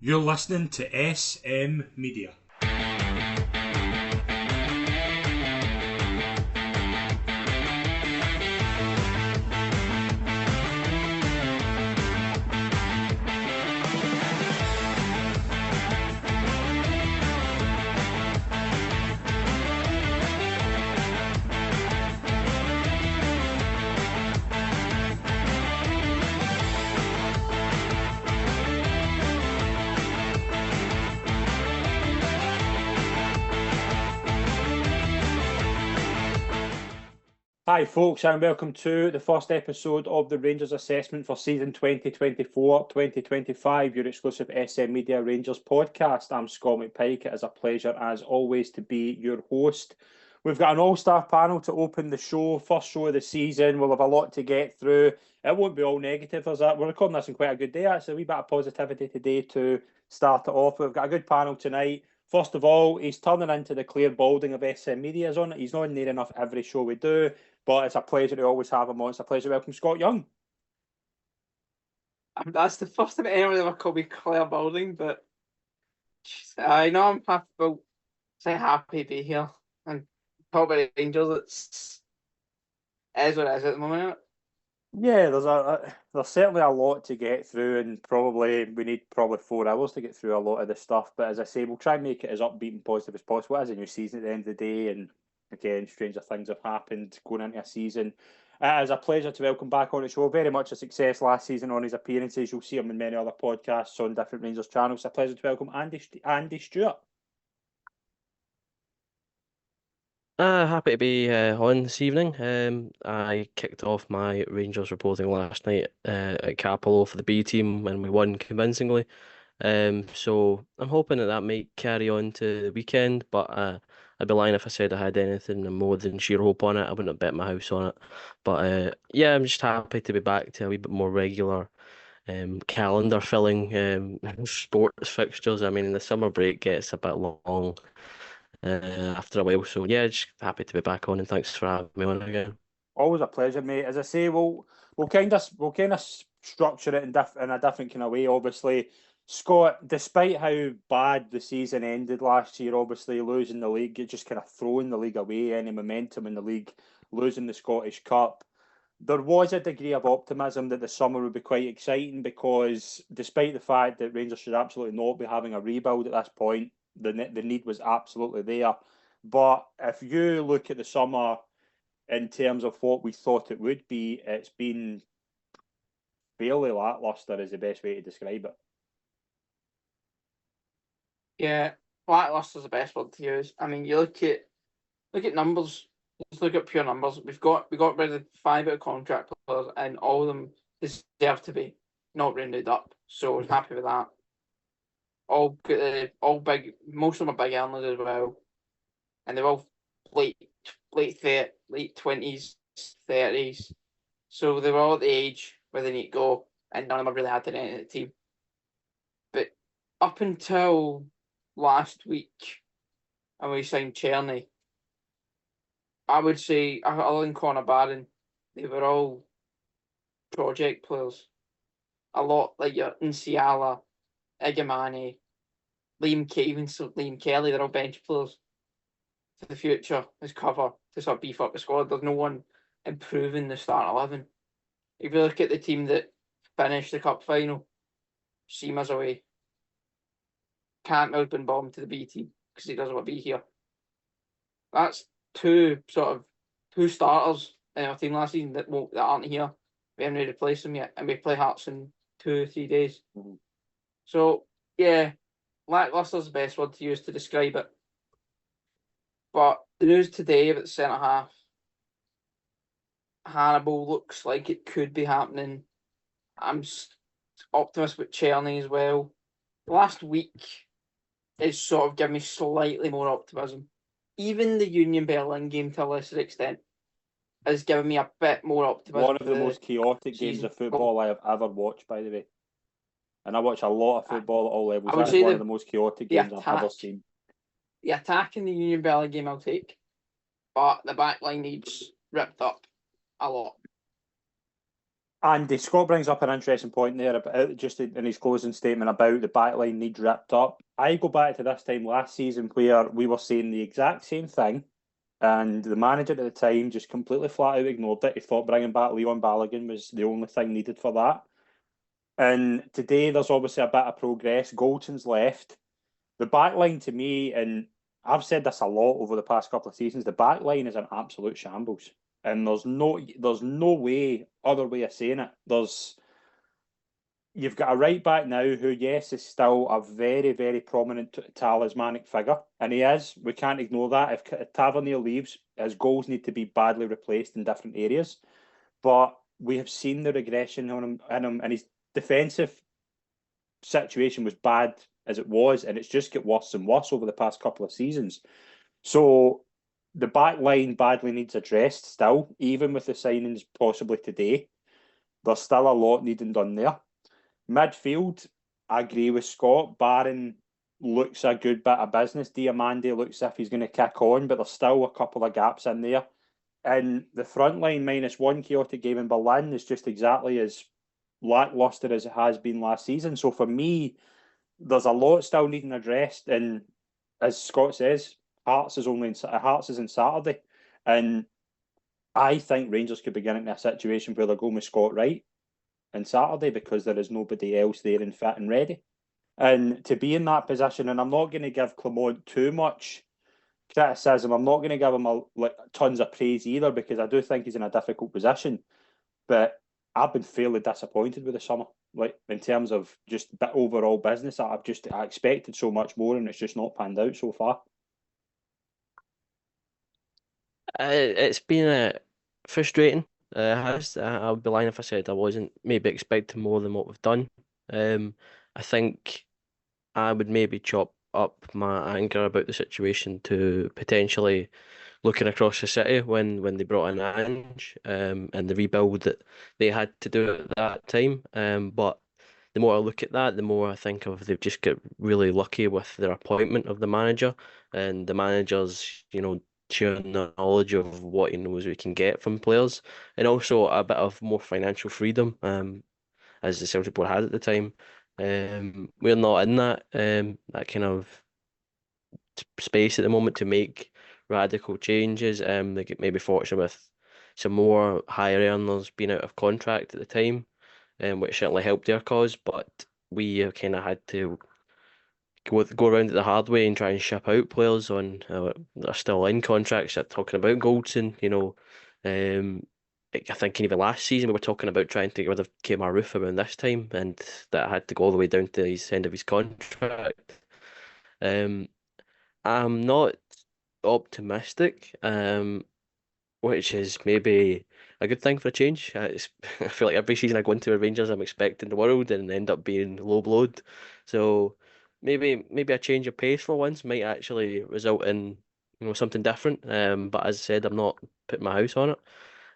You're listening to SM Media. Hi, folks, and welcome to the first episode of the Rangers assessment for season 2024-2025, your exclusive SM Media Rangers podcast. I'm Scott McPike. It is a pleasure, as always, to be your host. We've got an all-star panel to open the show, first show of the season. We'll have a lot to get through. It won't be all negative, as that. We're recording this in quite a good day, actually. A wee bit of positivity today to start it off. We've got a good panel tonight. First of all, he's turning into the Claire Balding of SM Media. He's not near enough every show we do. But it's a pleasure to always have him on. It's a pleasure to welcome Scott Young. That's the first time anyone ever called me Claire Balding, but I know I'm happy to be here and talk about the Rangers. It is what it is at the moment. Yeah, there's certainly a lot to get through, and we need 4 hours to get through a lot of the stuff. But as I say, we'll try and make it as upbeat and positive as possible. It is a new season at the end of the day, and again, stranger things have happened going into a season. It is a pleasure to welcome back on the show. Very much a success last season on his appearances. You'll see him in many other podcasts on different Rangers channels. It's a pleasure to welcome Andy Stewart. Happy to be on this evening. I kicked off my Rangers reporting last night at Capello for the B team and we won convincingly. So I'm hoping that might carry on to the weekend, but I'd be lying if I said I had anything more than sheer hope on it. I wouldn't have bet my house on it. But yeah, I'm just happy to be back to a wee bit more regular calendar filling sports fixtures. I mean, the summer break gets a bit long after a while. So yeah, just happy to be back on and thanks for having me on again. Always a pleasure, mate. As I say, we'll kind of structure it in a different kind of way. Obviously, Scott, despite how bad the season ended last year, obviously losing the league, it just kind of throwing the league away, any momentum in the league, losing the Scottish Cup. There was a degree of optimism that the summer would be quite exciting because, despite the fact that Rangers should absolutely not be having a rebuild at this point, the need was absolutely there. But if you look at the summer in terms of what we thought it would be, it's been fairly lacklustre is the best way to describe it. Yeah, lacklustre is the best word to use. I mean, you look at numbers. Just look at pure numbers. We got rid of 5 out of contract players, and all of them deserve to be not rounded up. So I'm happy with that. All good, all big. Most of them are big earners as well, and they're all late 20s, 30s. So they were all at the age where they need to go, and none of them have really had to enter the team. But up until last week, and we signed Cherny, I would say, other than Connor Barron, they were all project players. A lot like your Nsiala, Igamani, Liam Kelly, they're all bench players for the future as cover to sort of beef up the squad. There's no one improving the start 11. If you look at the team that finished the cup final, Seamer's away. Cantwell's been bombed to the B team because he doesn't want to be here. That's two starters in our team last season that aren't here. We haven't replaced them yet, and we play Hearts in 2 or 3 days. Mm-hmm. So yeah, lacklustre is the best word to use to describe it. But the news today about the centre half, Hannibal looks like it could be happening. I'm optimistic with Cherny as well. Last week has sort of given me slightly more optimism. Even the Union Berlin game, to a lesser extent, has given me a bit more optimism. One of the most chaotic games of football I have ever watched, by the way. And I watch a lot of football at all levels. That is one of the most chaotic games I've ever seen. The attack in the Union Berlin game I'll take, but the back line needs ripped up a lot. Andy, Scott brings up an interesting point there about just in his closing statement about the backline needs ripped up. I go back to this time last season where we were saying the exact same thing, and the manager at the time just completely flat out ignored it. He thought bringing back Leon Balogun was the only thing needed for that. And today there's obviously a bit of progress. Goldson's left. The back line to me, and I've said this a lot over the past couple of seasons, the back line is an absolute shambles. And there's no other way of saying it. You've got a right back now who, yes, is still a very, very prominent talismanic figure, and he is. We can't ignore that. If Tavernier leaves, his goals need to be badly replaced in different areas. But we have seen the regression on him, and his defensive situation was bad as it was, and it's just got worse and worse over the past couple of seasons. So the back line badly needs addressed still, even with the signings possibly today. There's still a lot needing done there. Midfield, I agree with Scott. Barron looks a good bit of business. Diamande looks as if he's going to kick on, but there's still a couple of gaps in there. And the front line, minus one chaotic game in Berlin, is just exactly as lacklustre as it has been last season. So for me, there's a lot still needing addressed. And as Scott says, Hearts is in Saturday. And I think Rangers could be getting into a situation where they're going with Scott Wright on Saturday because there is nobody else there and fit and ready. And to be in that position, and I'm not going to give Clement too much criticism. I'm not going to give him tons of praise either because I do think he's in a difficult position. But I've been fairly disappointed with the summer, like in terms of just overall business. I expected so much more, and it's just not panned out so far. It's been frustrating. I would be lying if I said I wasn't maybe expecting more than what we've done. I think I would maybe chop up my anger about the situation to potentially looking across the city when they brought in Ange, and the rebuild that they had to do at that time. But the more I look at that, the more I think of they've just got really lucky with their appointment of the manager, and the manager's, sharing the knowledge of what he knows we can get from players, and also a bit of more financial freedom, as the Celtic board had at the time. We're not in that kind of space at the moment to make radical changes. They get maybe fortunate with some more higher earners being out of contract at the time, which certainly helped their cause. But we kind of had to go around it the hard way and try and ship out players that are still in contracts. Talking about Goldson, I think even last season we were talking about trying to get rid of Kemar Roof around this time, and that had to go all the way down to his end of his contract. I'm not optimistic, which is maybe a good thing for a change. I feel like every season I go into a Rangers, I'm expecting the world and end up being low blowed. So maybe a change of pace for once might actually result in something different. But as I said, I'm not putting my house on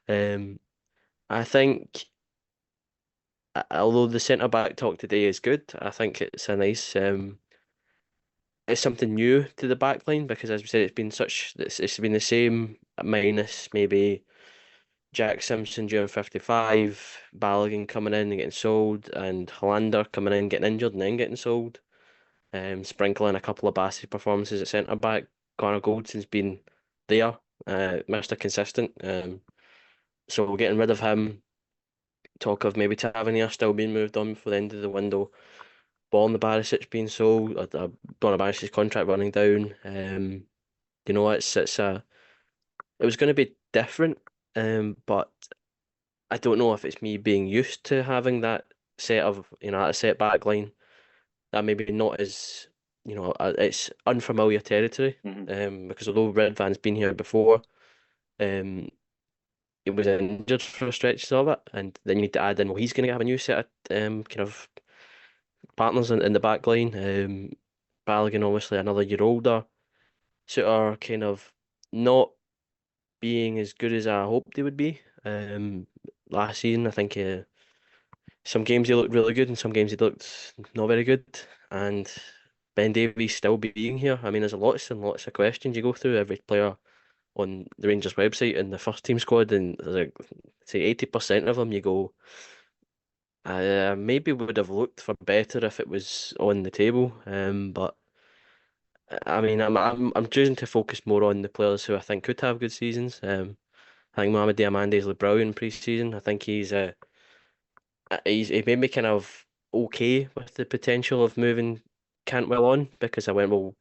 it. I think although the centre back talk today is good, I think it's a nice it's something new to the back line because as we said, it's been the same minus maybe Jack Simpson during 55, Balogun coming in and getting sold, and Hollander coming in getting injured and then getting sold. Sprinkling a couple of Bassey performances at centre back. Connor Goldson's been there, Mr. Consistent. So getting rid of him, talk of maybe Tavernier still being moved on before the end of the window. Borna Barisic being sold, Borna Barisic's contract running down. It was going to be different, but I don't know if it's me being used to having that a set back line that maybe not as it's unfamiliar territory. Because although Redvan's been here before, he was injured for stretches of it, and then you need to add in, well, he's going to have a new set of kind of partners in the back line. Balogun, obviously, another year older, so are kind of not being as good as I hoped they would be. Last season, I think some games he looked really good, and some games he looked not very good. And Ben Davies still being here, I mean, there's lots and lots of questions you go through every player on the Rangers website and the first team squad, and there's like say 80% of them you go, I maybe would have looked for better if it was on the table. But I mean, I'm choosing to focus more on the players who I think could have good seasons. I think Mohamed Diamante's looked brilliant pre-season. I think he made me kind of okay with the potential of moving Cantwell on because I went, well,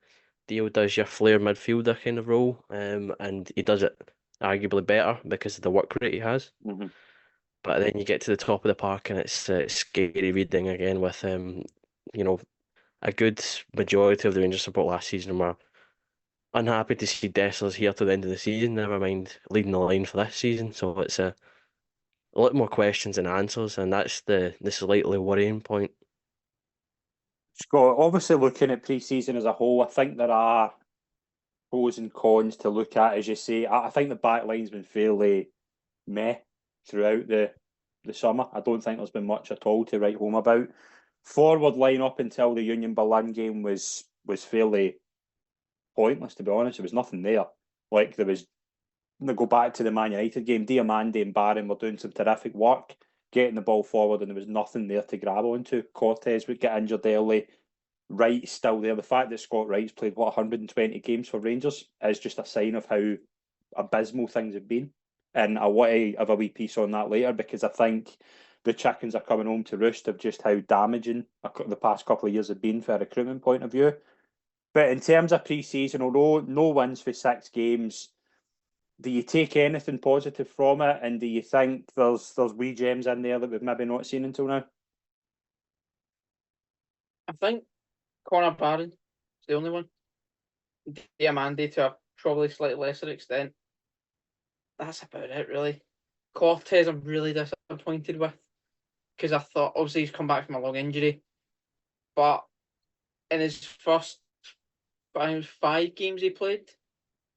Dio does your flair midfielder kind of role, and he does it arguably better because of the work rate he has. Mhm. But then you get to the top of the park and it's scary reading again with you know, a good majority of the Rangers support last season were unhappy to see Dessler's here to the end of the season, never mind leading the line for this season. So it's a lot more questions than answers, and that's the slightly worrying point. Scott, obviously looking at pre-season as a whole, I think there are pros and cons to look at, as you say. I think the back line's been fairly meh throughout the summer. I don't think there's been much at all to write home about. Forward line up until the Union Berlin game was fairly pointless, to be honest. There was nothing there. Like there was, go back to the Man United game, Diamande and Barron were doing some terrific work, getting the ball forward, and there was nothing there to grab onto. Cortez would get injured early. Wright's still there. The fact that Scott Wright's played 120 games for Rangers is just a sign of how abysmal things have been. And I want to have a wee piece on that later because I think the chickens are coming home to roost of just how damaging the past couple of years have been from a recruitment point of view. But in terms of pre-season, although no wins for 6 games, do you take anything positive from it? And do you think there's wee gems in there that we've maybe not seen until now? I think Connor Barron is the only one. Diamande to a probably slightly lesser extent. That's about it, really. Cortez, I'm really disappointed with because I thought obviously he's come back from a long injury, but in his first 5 games he played,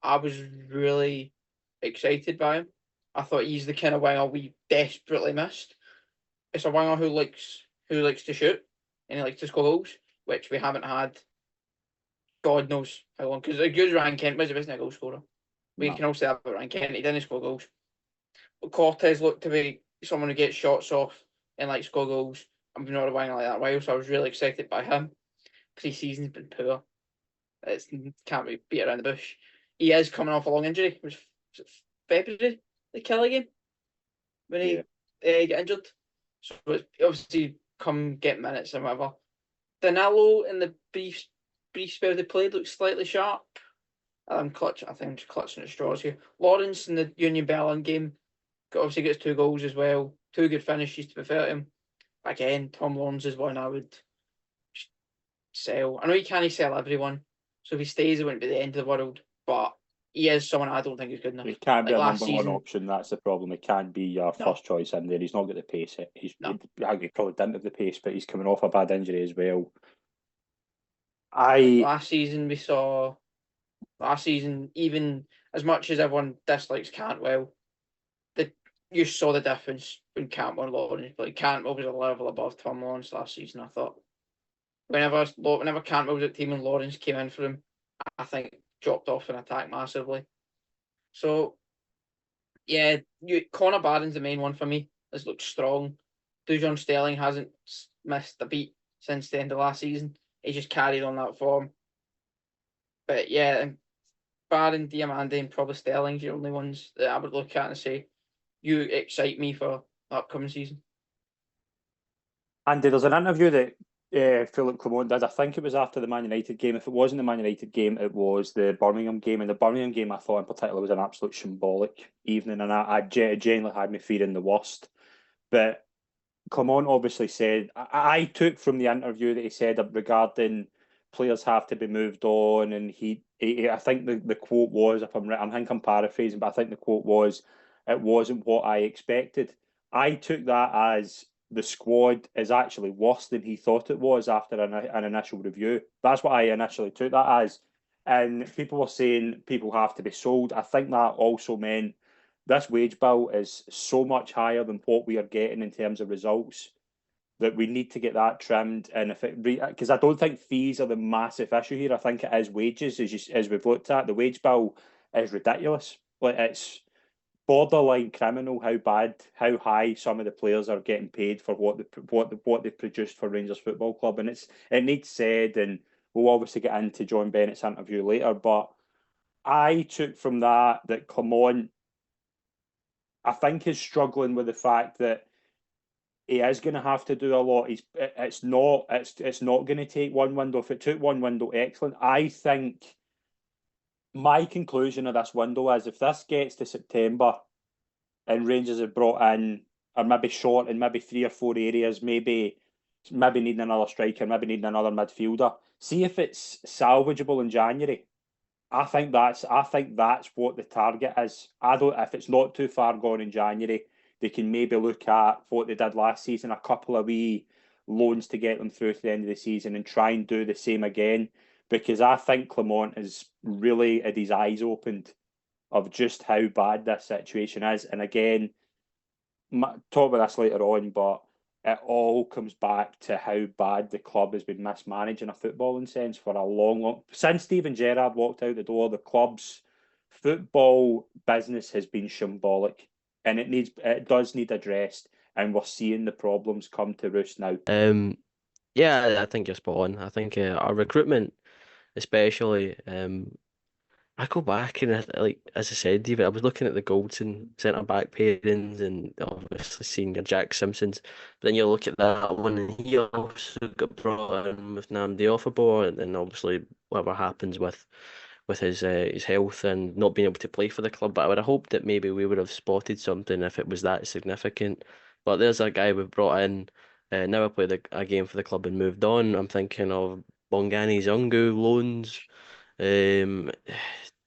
I was really excited by him. I thought he's the kind of winger we desperately missed. It's a winger who likes to shoot and he likes to score goals, which we haven't had. God knows how long. Because a good Ryan Kent was, isn't a goal scorer. We can all say that about Ryan Kent. He didn't score goals. But Cortez looked to be someone who gets shots off and like score goals. And we've not a winger like that in a while, so I was really excited by him. Because his season's been poor. It can't be beat around the bush. He is coming off a long injury. It was February, the Kelly game, when he got injured. So it's obviously come get minutes and whatever. Danilo in the brief spell they played looked slightly sharp. I think I'm just clutching at straws here. Lawrence in the Union Berlin game obviously gets 2 goals as well. 2 good finishes to be fair to him. Again, Tom Lawrence is one I would sell. I know he can't sell everyone, so if he stays, it wouldn't be the end of the world. But he is someone I don't think is good enough. He can't be like a number 1 option. That's the problem. He can't be your first choice in there. He's not got the pace. He probably didn't have the pace, but he's coming off a bad injury as well. Last season, even as much as everyone dislikes Cantwell, you saw the difference when Cantwell and Lawrence played. Cantwell was a level above Tom Lawrence last season, I thought. Whenever Cantwell was at team and Lawrence came in for him, I think dropped off in attack massively. So, yeah, Connor Barron's the main one for me. Has looked strong. Dujon Sterling hasn't missed a beat since the end of last season. He just carried on that form. But yeah, Barron, Diamande, and probably Sterling's the only ones that I would look at and say, you excite me for the upcoming season. Andy, there's an interview that Philip Clement did. I think it was after the Man United game. If it wasn't the Man United game, it was the Birmingham game. And the Birmingham game, I thought in particular, was an absolute shambolic evening. And I genuinely had me fearing the worst. But Clement obviously said, I took from the interview that he said regarding players have to be moved on. And I think the quote was, if I'm right, I think I'm paraphrasing, but I think the quote was, it wasn't what I expected. I took that as the squad is actually worse than he thought it was after an initial review. That's what I initially took that as. And people were saying people have to be sold. I think that also meant this wage bill is so much higher than what we are getting in terms of results that we need to get that trimmed. And if it, because I don't think fees are the massive issue here. I think it is wages, as we've looked at. The wage bill is ridiculous. Like borderline criminal how high some of the players are getting paid for what they produced for Rangers Football Club, and it needs said, and we'll obviously get into John Bennett's interview later, but I took from that Clement, I think, is struggling with the fact that he is going to have to do a lot. It's not going to take one window. If it took one window, excellent. I think my conclusion of this window is if this gets to September and Rangers have brought in, or maybe short in maybe 3 or 4 areas, maybe needing another striker, maybe needing another midfielder. See if it's salvageable in January. I think that's what the target is. If it's not too far gone in January, they can maybe look at what they did last season, a couple of wee loans to get them through to the end of the season and try and do the same again. Because I think Clement has really had his eyes opened of just how bad this situation is. And again, talk about this later on, but it all comes back to how bad the club has been mismanaging a footballing sense for a long since Steven Gerrard walked out the door. The club's football business has been shambolic, and it does need addressed, and we're seeing the problems come to roost now. Yeah, I think you're spot on. I think our recruitment, especially, I go back and like as I said, David, I was looking at the Goldson centre back pairings and obviously seeing your Jack Simpsons. But then you look at that one, and he also got brought in with Namdi Offabo, and obviously whatever happens with his health and not being able to play for the club. But I would have hoped that maybe we would have spotted something if it was that significant. But there's a guy we've brought in. Now I played a game for the club and moved on. I'm thinking of Bongani Zungu loans. Um,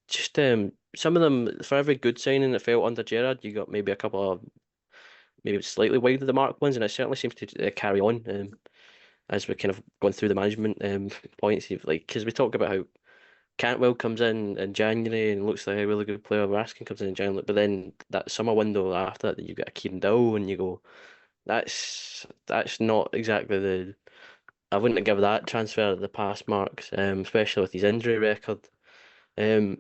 just some of them for every good signing that felt under Gerrard, you got maybe a couple of maybe slightly wide of the mark ones, and it certainly seems to carry on as we kind of gone through the management points. Like because we talk about how Cantwell comes in January and looks like a really good player. Raskin comes in January, but then that summer window after that, you get a Kieran Dowell, and you go, that's not exactly the. I wouldn't give that transfer the pass marks, especially with his injury record. Um,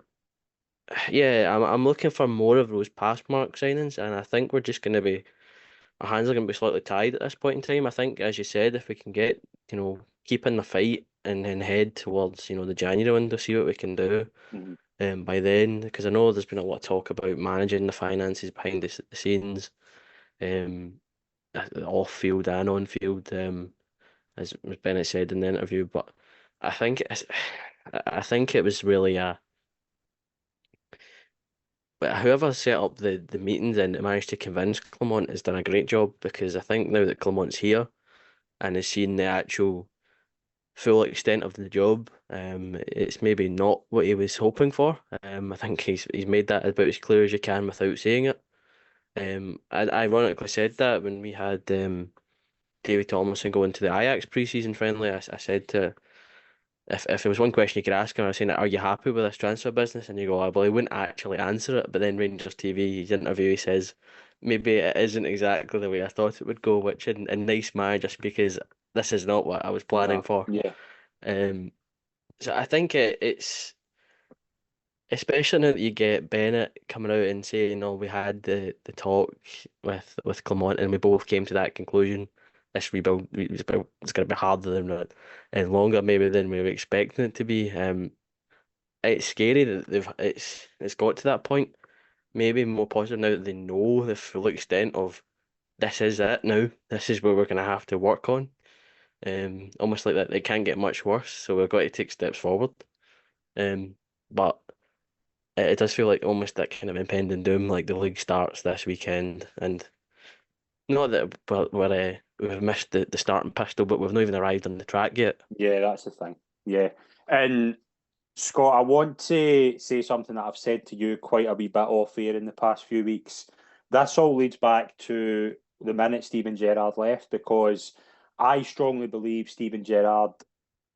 yeah, I'm looking for more of those pass mark signings, and I think we're just going to be our hands are going to be slightly tied at this point in time. I think, as you said, if we can get keep in the fight and then head towards the January window, see what we can do. By then, because I know there's been a lot of talk about managing the finances behind the scenes, off field and on field, as Bennett said in the interview. But I think it was really but whoever set up the meetings and managed to convince Clement has done a great job, because I think now that Clement's here and has seen the actual full extent of the job, it's maybe not what he was hoping for. I think he's made that about as clear as you can without saying it. I ironically said that when we had David Tomlinson go into the Ajax pre-season friendly. I said to if there was one question you could ask him, I was saying, are you happy with this transfer business? And you go, well, he wouldn't actually answer it. But then Rangers TV, his interview, he says, maybe it isn't exactly the way I thought it would go, which in nice manner, just because this is not what I was planning for. Yeah. So I think it's especially now that you get Bennett coming out and saying, "Oh, we had the talk with Clement, and we both came to that conclusion. This rebuild is going to be harder than that, and longer maybe than we were expecting it to be." It's scary that it's got to that point. Maybe more positive now that they know the full extent of this is it now. This is where we're going to have to work on. Almost like that it can't get much worse, so we've got to take steps forward. But it does feel like almost that kind of impending doom, like the league starts this weekend, and not that we've missed the starting pistol, but we've not even arrived on the track yet. Yeah, that's the thing. Yeah. And Scott, I want to say something that I've said to you quite a wee bit off air in the past few weeks. This all leads back to the minute Steven Gerrard left, because I strongly believe Steven Gerrard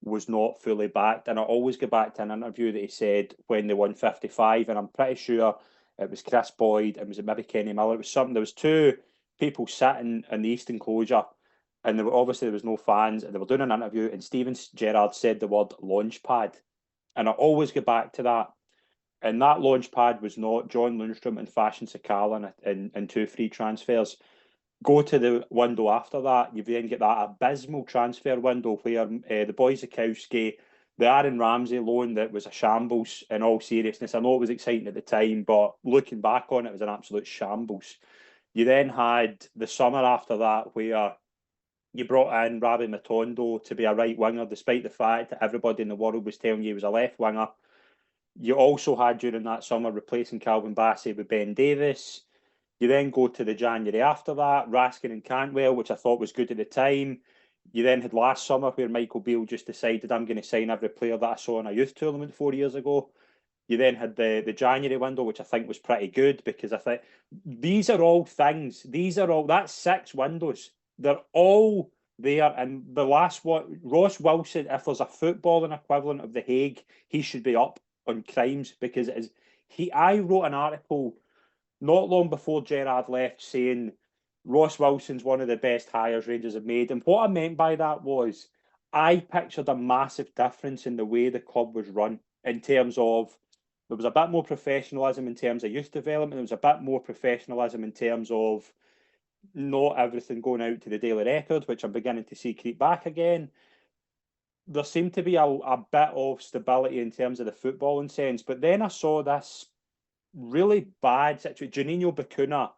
was not fully backed. And I always go back to an interview that he said when they won 55, and I'm pretty sure it was Chris Boyd, it was maybe Kenny Miller, it was something. There was two people sitting in the East Enclosure, and there was no fans, and they were doing an interview, and Steven Gerrard said the word launch pad. And I always go back to that. and that launch pad was not John Lundstrom and Fashion Sakala in 2 free transfers. Go to the window after that, you then get that abysmal transfer window where the boys Zakowski, the Aaron Ramsey loan that was a shambles in all seriousness. I know it was exciting at the time, but looking back on it, it was an absolute shambles. You then had the summer after that where you brought in Rabbi Matondo to be a right winger, despite the fact that everybody in the world was telling you he was a left winger. You also had during that summer replacing Calvin Bassey with Ben Davis. You then go to the January after that, Raskin and Cantwell, which I thought was good at the time. You then had last summer where Michael Beale just decided, I'm going to sign every player that I saw in a youth tournament 4 years ago. You then had the January window, which I think was pretty good because I think these are all things. That's 6 windows. They're all there. And the last one, Ross Wilson, if there's a footballing equivalent of The Hague, he should be up on crimes because it is. I wrote an article not long before Gerrard left saying Ross Wilson's one of the best hires Rangers have made. And what I meant by that was I pictured a massive difference in the way the club was run in terms of there was a bit more professionalism in terms of youth development. There was a bit more professionalism in terms of not everything going out to the Daily Record, which I'm beginning to see creep back again. There seemed to be a bit of stability in terms of the footballing sense. But then I saw this really bad situation. Juninho Bacuna.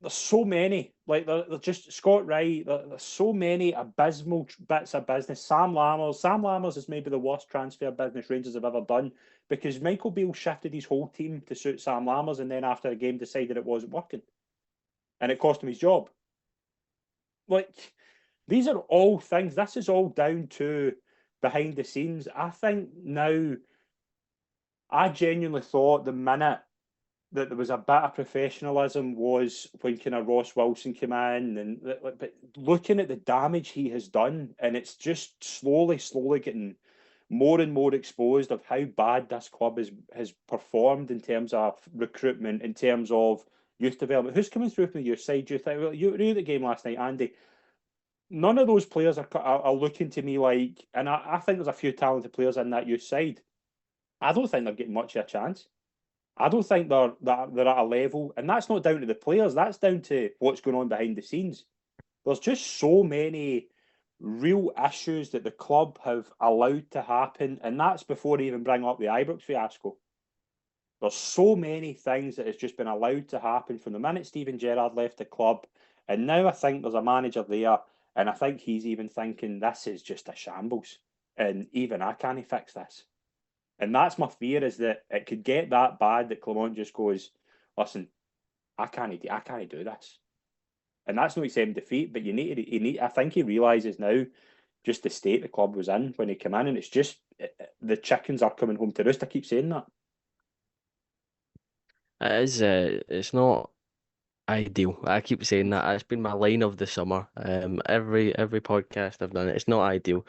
There's so many. Like, they're just Scott Wright. There's so many abysmal bits of business. Sam Lammers is maybe the worst transfer business Rangers have ever done because Michael Beale shifted his whole team to suit Sam Lammers and then after a game decided it wasn't working. And it cost him his job. Like, these are all things. This is all down to behind the scenes. I think now, I genuinely thought the minute that there was a bit of professionalism was when kind of Ross Wilson came in, but looking at the damage he has done, and it's just slowly getting more and more exposed of how bad this club has performed in terms of recruitment, in terms of youth development. Who's coming through from your side? Do you think? Well, you were at the game last night, Andy. None of those players are looking to me like, and I think there's a few talented players in that youth side. I don't think they're getting much of a chance. I don't think they're at a level, and that's not down to the players. That's down to what's going on behind the scenes. There's just so many real issues that the club have allowed to happen, and that's before I even bring up the Ibrox fiasco. There's so many things that has just been allowed to happen from the minute Steven Gerrard left the club, and now I think there's a manager there, and I think he's even thinking this is just a shambles, and even I can't fix this. And that's my fear, is that it could get that bad that Clement just goes, listen, I can't do this. And that's not accepting defeat, but I think he realises now just the state the club was in when he came in, and it's just the chickens are coming home to roost. I keep saying that. It is. It's not ideal. I keep saying that. It's been my line of the summer. Every podcast I've done, it's not ideal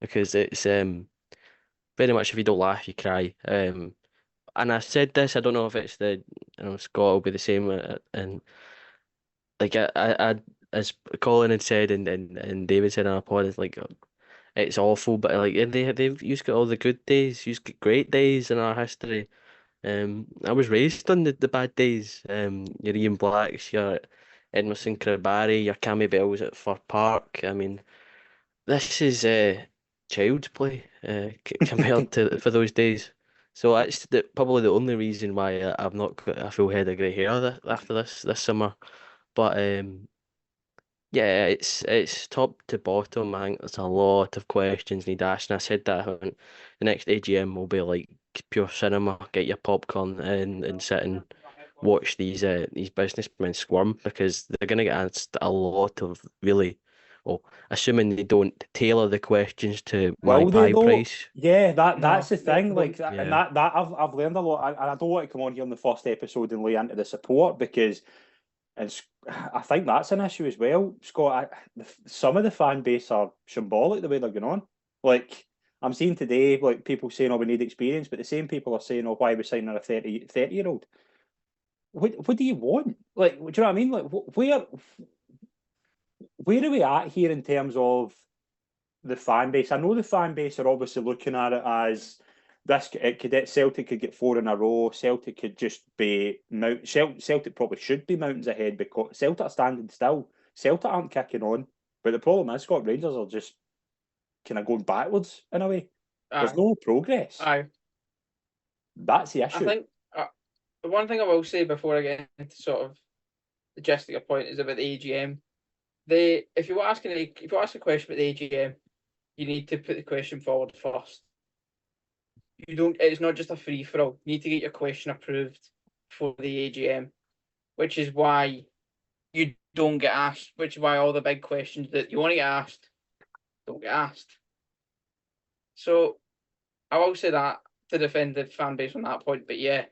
because it's very much if you don't laugh, you cry. And I said this. I don't know if it's Scott will be the same. And like I as Colin had said and David said on our pod, it's like it's awful. But like they've used got all the good days. You've got great days in our history. I was raised on the bad days. Your Ian Blacks, your Edmondson Krabari, your Cammy Bells at Fir Park. I mean, this is child's play compared to for those days. So that's probably the only reason why I've not got a full head of grey hair after this summer. But yeah, it's top to bottom. I think there's a lot of questions need asking. I said that the next AGM will be like pure cinema. Get your popcorn and sit and watch these businessmen squirm because they're gonna get asked a lot of really, well, assuming they don't tailor the questions to my Will they pie though? price. Yeah, that's No, the thing. they Like that, and Yeah. that I've learned a lot. And I don't want to come on here on the first episode and lay into the support because, I think that's an issue as well, Scott. Some of the fan base are shambolic the way they're going on. Like I'm seeing today, like people saying, "Oh, we need experience," but the same people are saying, "Oh, why are we signing a 30-year-old?" What do you want? Like, do you know what I mean? Like, where are we at here in terms of the fan base? I know the fan base are obviously looking at it as Celtic could get 4 in a row. Celtic could just be Celtic probably should be mountains ahead because Celtic are standing still. Celtic aren't kicking on, but the problem is Scott Rangers are just kind of going backwards in a way. There's no progress. Aye. That's the issue. I think the one thing I will say before I get into sort of the gist of your point is about the AGM. If you ask a question about the AGM, you need to put the question forward first. It's not just a free for all. You need to get your question approved for the AGM, which is why you don't get asked. Which is why all the big questions that you want to get asked don't get asked. So I will say that to defend the fan base on that point, but yeah,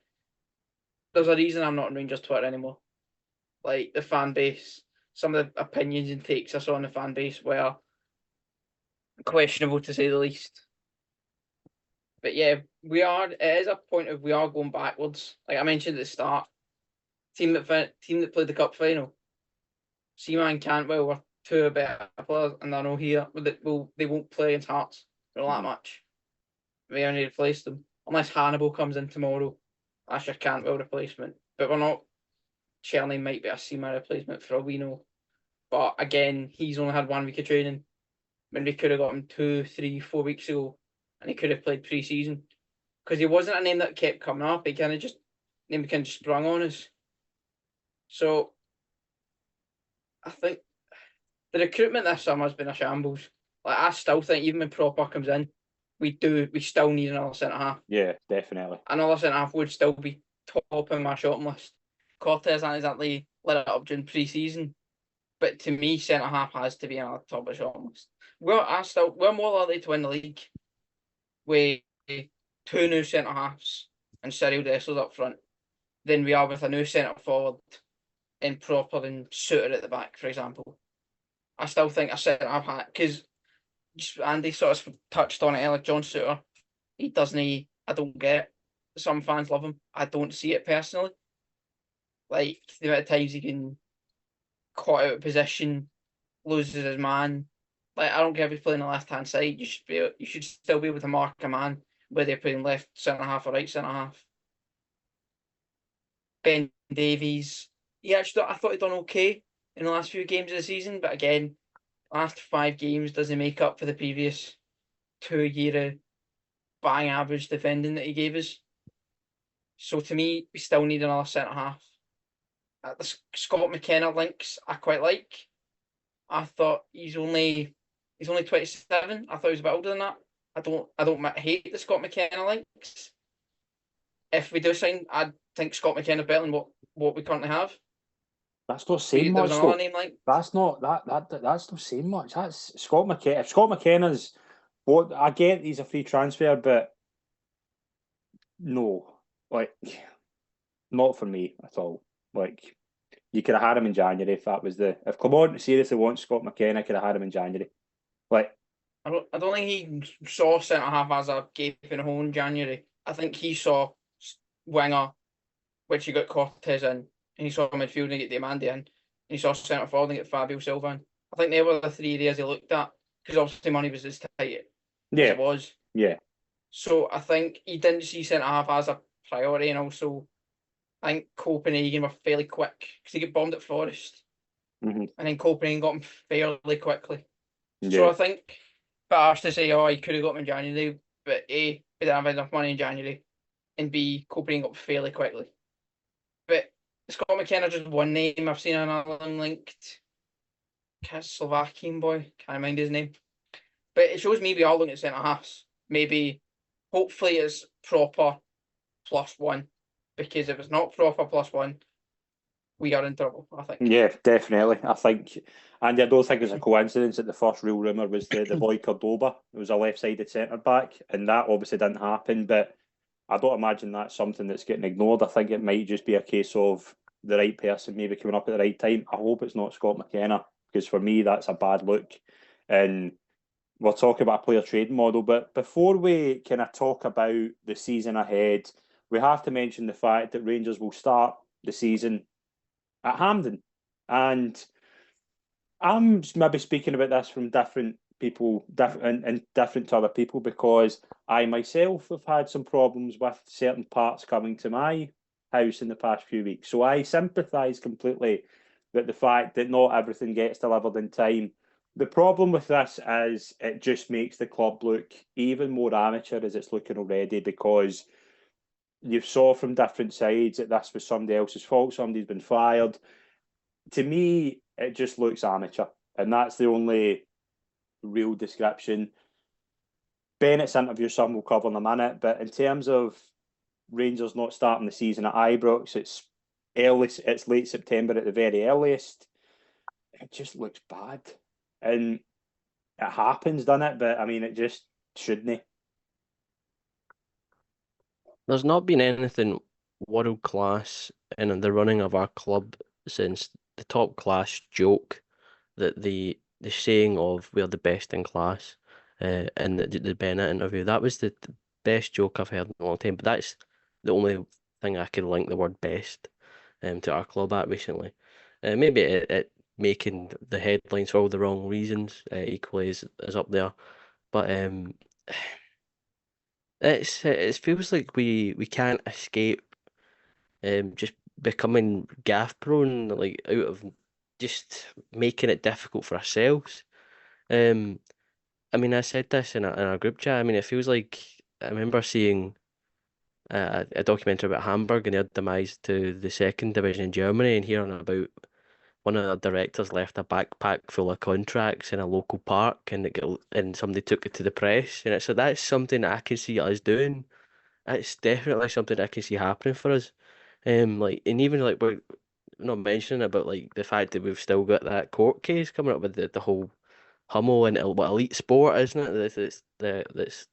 there's a reason I'm not on Rangers Twitter anymore. Like the fan base, some of the opinions and takes I saw on the fan base were questionable to say the least. But yeah, it is a point of we are going backwards. Like I mentioned at the start, team that played the cup final, Seaman and Cantwell were two better players, and I know here they won't play against Hearts for that much. We only replace them unless Hannibal comes in tomorrow. That's your Cantwell replacement, but we're not. Cherny might be a Seaman replacement for all we know, but again, he's only had 1 week of training when we could have got him 2, 3, 4 weeks ago, and he could have played pre-season because he wasn't a name that kept coming up. He kind of just sprung on us. So I think the recruitment this summer has been a shambles. Like I still think even when Proper comes in, we still need another centre half. Yeah, definitely. Another centre half would still be top on my shopping list. Cortez hasn't exactly lit it up during pre-season, but to me, centre half has to be on the top of the shopping list. We're more likely to win the league with 2 new centre halves and Cyril Dessers up front than we are with a new centre forward in Proper and Suter at the back, for example. I still think a centre half because Andy sort of touched on it earlier. John Suter, he doesn't. I don't get it. Some fans love him. I don't see it personally. Like the amount of times he can caught out of position, loses his man. Like I don't care if he's playing the left hand side. You should still be able to mark a man whether you're playing left centre half or right centre half. Ben Davies, I thought he'd done okay in the last few games of the season, but again, last 5 games doesn't make up for the previous 2-year bang average defending that he gave us. So to me, we still need another centre half. The Scott McKenna links I quite like. I thought he's only 27. I thought he was a bit older than that. I don't hate the Scott McKenna links. If we do sign, I think Scott McKenna better than what we currently have. That's not saying much. There's another name like that's not saying much. That's Scott McKenna. If Scott McKenna's what I get, he's a free transfer, but no, like not for me at all. Like you could have had him in January if if Clement seriously wants Scott McKenna, could have had him in January. Like I don't think he saw centre half as a gaping hole in January. I think he saw winger, which he got Cortez in, and he saw midfield and get Diamandi in, and he saw centre forward and get Fabio Silva in. I think they were the 3 areas he looked at because obviously money was as tight as it was. Yeah. So I think he didn't see centre half as a priority, and also I think Copenhagen were fairly quick because they get bombed at Forest, and then Copenhagen got him fairly quickly. Yeah. So I think but harsh to say, he could have got him in January, but A, we didn't have enough money in January, and B, Copenhagen got him fairly quickly. But Scott McKenna just one name. I've seen another one linked. Slovakian boy, can't mind his name. But it shows me we are looking at centre halves. Maybe, hopefully, it's Proper +1. Because if it's not Proper +1, we are in trouble, I think. Yeah, definitely. I think, and I don't think it's a coincidence that the first real rumour was the boy Cordoba. It was a left-sided centre-back, and that obviously didn't happen, but I don't imagine that's something that's getting ignored. I think it might just be a case of the right person maybe coming up at the right time. I hope it's not Scott McKenna, because for me, that's a bad look. And we're talking about a player trading model, but before we kind of talk about the season ahead, we have to mention the fact that Rangers will start the season at Hampden. And I'm maybe speaking about this from different people and different to other people, because I myself have had some problems with certain parts coming to my house in the past few weeks. So I sympathise completely that the fact that not everything gets delivered in time. The problem with this is it just makes the club look even more amateur as it's looking already, because you saw from different sides that this was somebody else's fault, somebody's been fired. To me, it just looks amateur, and that's the only real description. Bennett's interview, some will cover in a minute, but in terms of Rangers not starting the season at Ibrox, it's late September at the very earliest. It just looks bad, and it happens, doesn't it? But I mean, it just shouldn't. There's not been anything world class in the running of our club since the top class joke that the saying of we're the best in class, in the Bennett interview. That was the best joke I've heard in a long time. But that's the only thing I can link the word best to our club at recently. Maybe it making the headlines for all the wrong reasons equally is up there. But it feels like we can't escape just becoming gaff prone, like out of just making it difficult for ourselves. Um, I mean, I said this in our group chat. I mean, it feels like I remember seeing a documentary about Hamburg and their demise to the second division in Germany, and hearing about one of the directors left a backpack full of contracts in a local park, and and somebody took it to the press, and so that's something that I can see us doing. It's definitely something I can see happening for us. Like, and even like we're not mentioning about like the fact that we've still got that court case coming up with the whole Hummel and what elite sport, isn't it? That's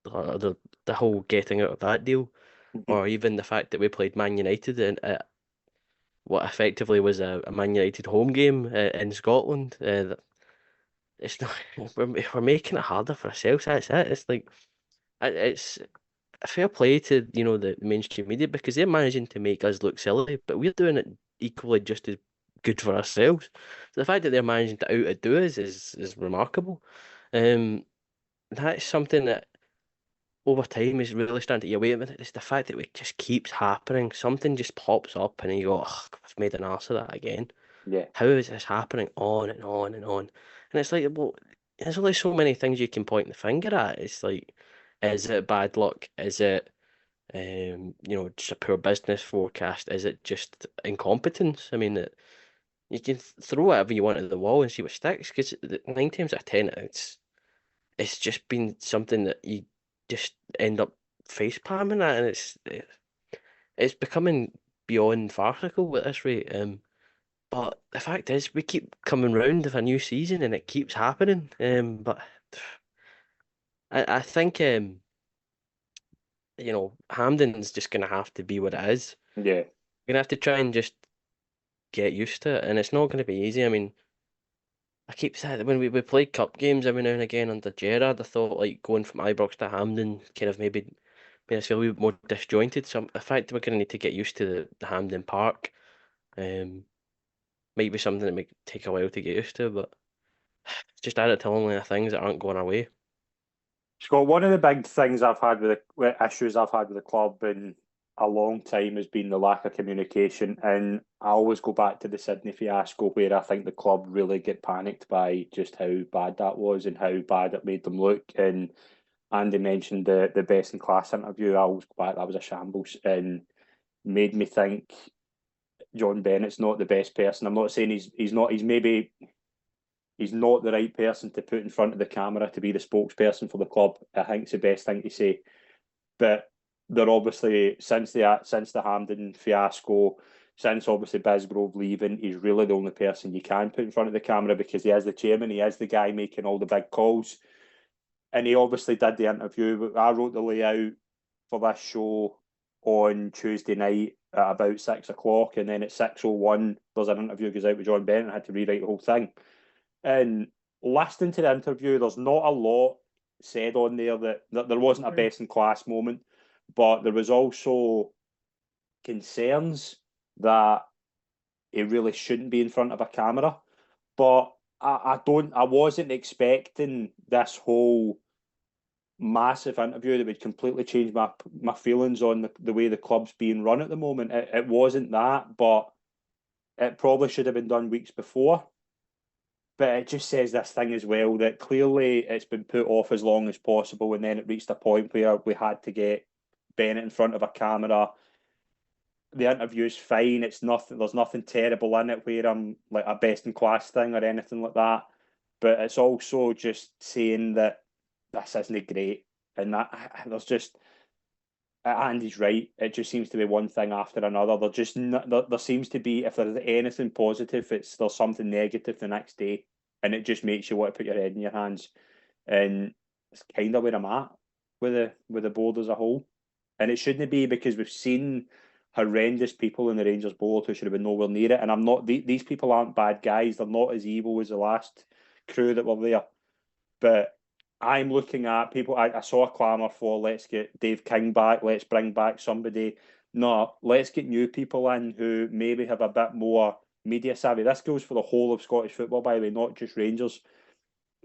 the whole getting out of that deal, or even the fact that we played Man United in what effectively was a Man United home game in Scotland. It's not we're making it harder for ourselves. That's it. It's like it's fair play to the mainstream media because they're managing to make us look silly, but we're doing it equally just as good for ourselves. So the fact that they're managing to outdo us is remarkable. That's something that over time is really starting to, yeah, wait a minute, it's the fact that it just keeps happening. Something just pops up and you go, oh, I've made an arse of that again. Yeah. How is this happening on and on and on? And it's like, well, there's only so many things you can point the finger at. It's like, is it bad luck? Is it, just a poor business forecast? Is it just incompetence? I mean, you can throw whatever you want at the wall and see what sticks. Because 9 times out of 10, it's just been something that you just end up face palming at, and it's becoming beyond farcical at this rate. But the fact is, we keep coming round with a new season, and it keeps happening. But I think Hampden's just gonna have to be what it is. Yeah. We're gonna have to try and just get used to it, and it's not gonna be easy. I mean, I keep saying that when we play cup games every now and again under Gerrard, I thought like going from Ibrox to Hampden kind of maybe made us feel a wee bit more disjointed. So the fact that we're going to need to get used to the Hampden Park might be something that might take a while to get used to, but it's just added to only the things that aren't going our way. Scott, one of the big things I've had with issues I've had with the club in a long time has been the lack of communication. And I always go back to the Sydney fiasco, where I think the club really get panicked by just how bad that was and how bad it made them look. And Andy mentioned the best in class interview. I always go back, that was a shambles and made me think John Bennett's not the best person. I'm not saying he's not, he's not the right person to put in front of the camera to be the spokesperson for the club. I think it's the best thing to say. But they're obviously, since the Hampden fiasco, since obviously Bisgrove leaving, he's really the only person you can put in front of the camera because he is the chairman, he is the guy making all the big calls. And he obviously did the interview. I wrote the layout for this show on Tuesday night at about 6 o'clock, and then at 6:01 there's an interview goes out with John Bennett. I had to rewrite the whole thing. And listening to the interview, there's not a lot said on there that there wasn't a best in class moment, but there was also concerns that he really shouldn't be in front of a camera. But I wasn't expecting this whole massive interview that would completely change my feelings on the way the club's being run at the moment. It wasn't that, but it probably should have been done weeks before. But it just says this thing as well that clearly it's been put off as long as possible, and then it reached a point where we had to get Bennett in front of a camera. The interview's fine. It's nothing. There's nothing terrible in it where I'm like a best in class thing or anything like that. But it's also just saying that this isn't great, and that there's just. Andy's right. It just seems to be one thing after another. There seems to be, if there's anything positive, there's something negative the next day, and it just makes you want to put your head in your hands. And it's kind of where I'm at with the board as a whole. And it shouldn't be, because we've seen horrendous people in the Rangers board who should have been nowhere near it. And I'm not. These people aren't bad guys. They're not as evil as the last crew that were there. But I'm looking at people. I saw a clamour for let's get Dave King back. Let's bring back somebody. No, let's get new people in who maybe have a bit more media savvy. This goes for the whole of Scottish football, by the way, not just Rangers.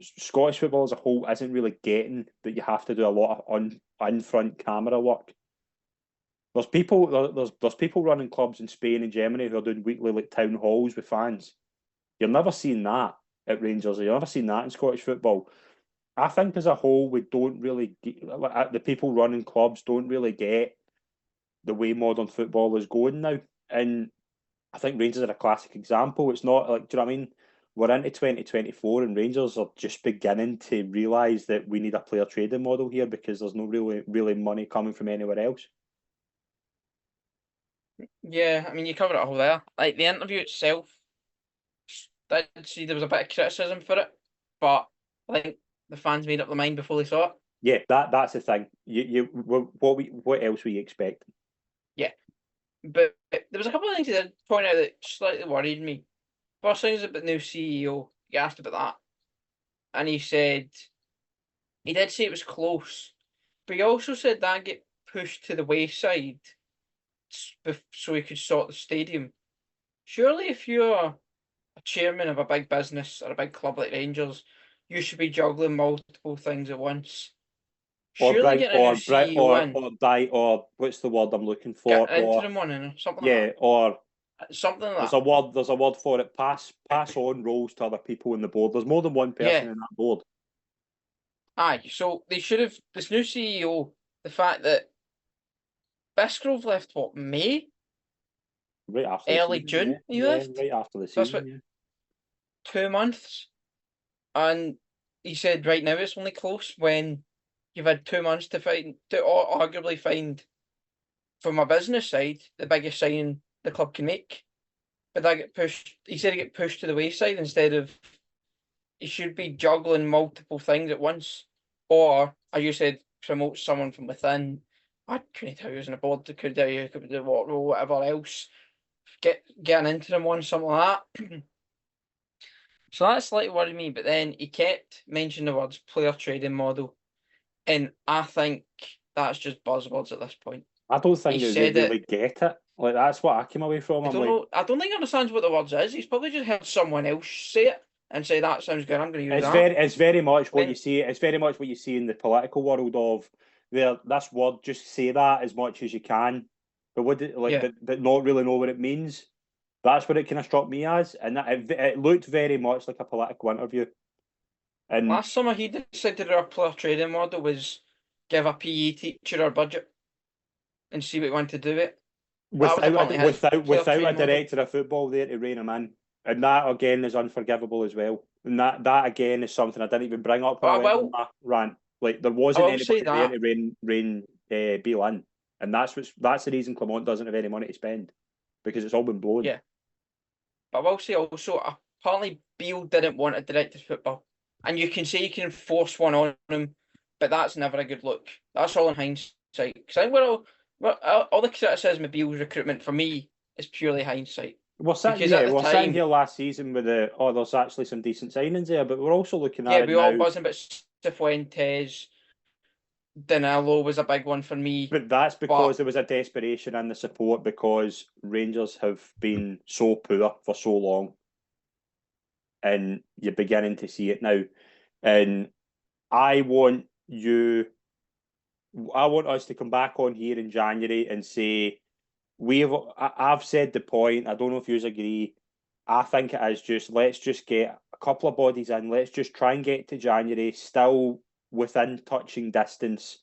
Scottish football as a whole isn't really getting that you have to do a lot of in-front camera work. There's people running clubs in Spain and Germany who are doing weekly like town halls with fans. You're never seeing that at Rangers. You've never seen that in Scottish football. I think as a whole, we don't really get, the people running clubs don't really get the way modern football is going now. And I think Rangers are a classic example. It's not like, do you know what I mean? We're into 2024 and Rangers are just beginning to realise that we need a player trading model here because there's no really money coming from anywhere else. Yeah, I mean, you covered it all there. Like, the interview itself, I did see there was a bit of criticism for it, but I think the fans made up their mind before they saw it. Yeah, that's the thing. What else were you expecting? Yeah, but there was a couple of things he did point out that slightly worried me. First thing is about the new CEO. He asked about that, and he did say it was close, but he also said that get pushed to the wayside so he could sort the stadium. Surely, if you're a chairman of a big business or a big club like Rangers, you should be juggling multiple things at once. Surely getting a new CEO in, or what's the word I'm looking for? Get an interim one in, or something like that. Or something like there's a word for it. Pass on roles to other people in the board. There's more than one person in that board. Aye, so they should have this new CEO. The fact that Bisgrove left May, right after early the season, June, he left right after the season. 2 months, and he said right now it's only close when you've had 2 months to arguably find, from a business side, the biggest signing the club can make. But that get pushed. He said it get pushed to the wayside instead of. He should be juggling multiple things at once, or as you said, promote someone from within. I couldn't tell you who's on the board. Could tell you could do what role, whatever else. Get an interim one, something like that. So that slightly worried me. But then he kept mentioning the words player trading model, and I think that's just buzzwords at this point. I don't think they really get it. Like, that's what I came away from. I don't think he understands what the words is. He's probably just heard someone else say it and say that sounds good. I'm going to use that. It's very much what you see. It's very much what you see in the political world of this word. Just say that as much as you can, but but not really know what it means. That's what it kind of struck me as, and it looked very much like a political interview. And last summer he decided our player trading model was give a PE teacher our budget and see what he wanted to do it. Without a director of football there to rein him in, and that again is unforgivable as well. And that again is something I didn't even bring up when I went on my rant. Like, there wasn't anybody there to rein Beale in, and that's the reason Clement doesn't have any money to spend, because it's all been blown. Yeah, but I will say also, apparently Beale didn't want a director of football, and you can say you can force one on him, but that's never a good look. That's all in hindsight. Because I think all the criticism of Beale's recruitment for me is purely hindsight. We're sitting here last season with there's actually some decent signings there, but we're also looking at we all buzzing about Cifuentes. Danilo was a big one for me. But that's because there was a desperation in the support because Rangers have been so poor for so long. and you're beginning to see it now. And I want us to come back on here in January and say I've said the point. I don't know if you agree. I think it is just let's just get a couple of bodies in. Let's just try and get to January still within touching distance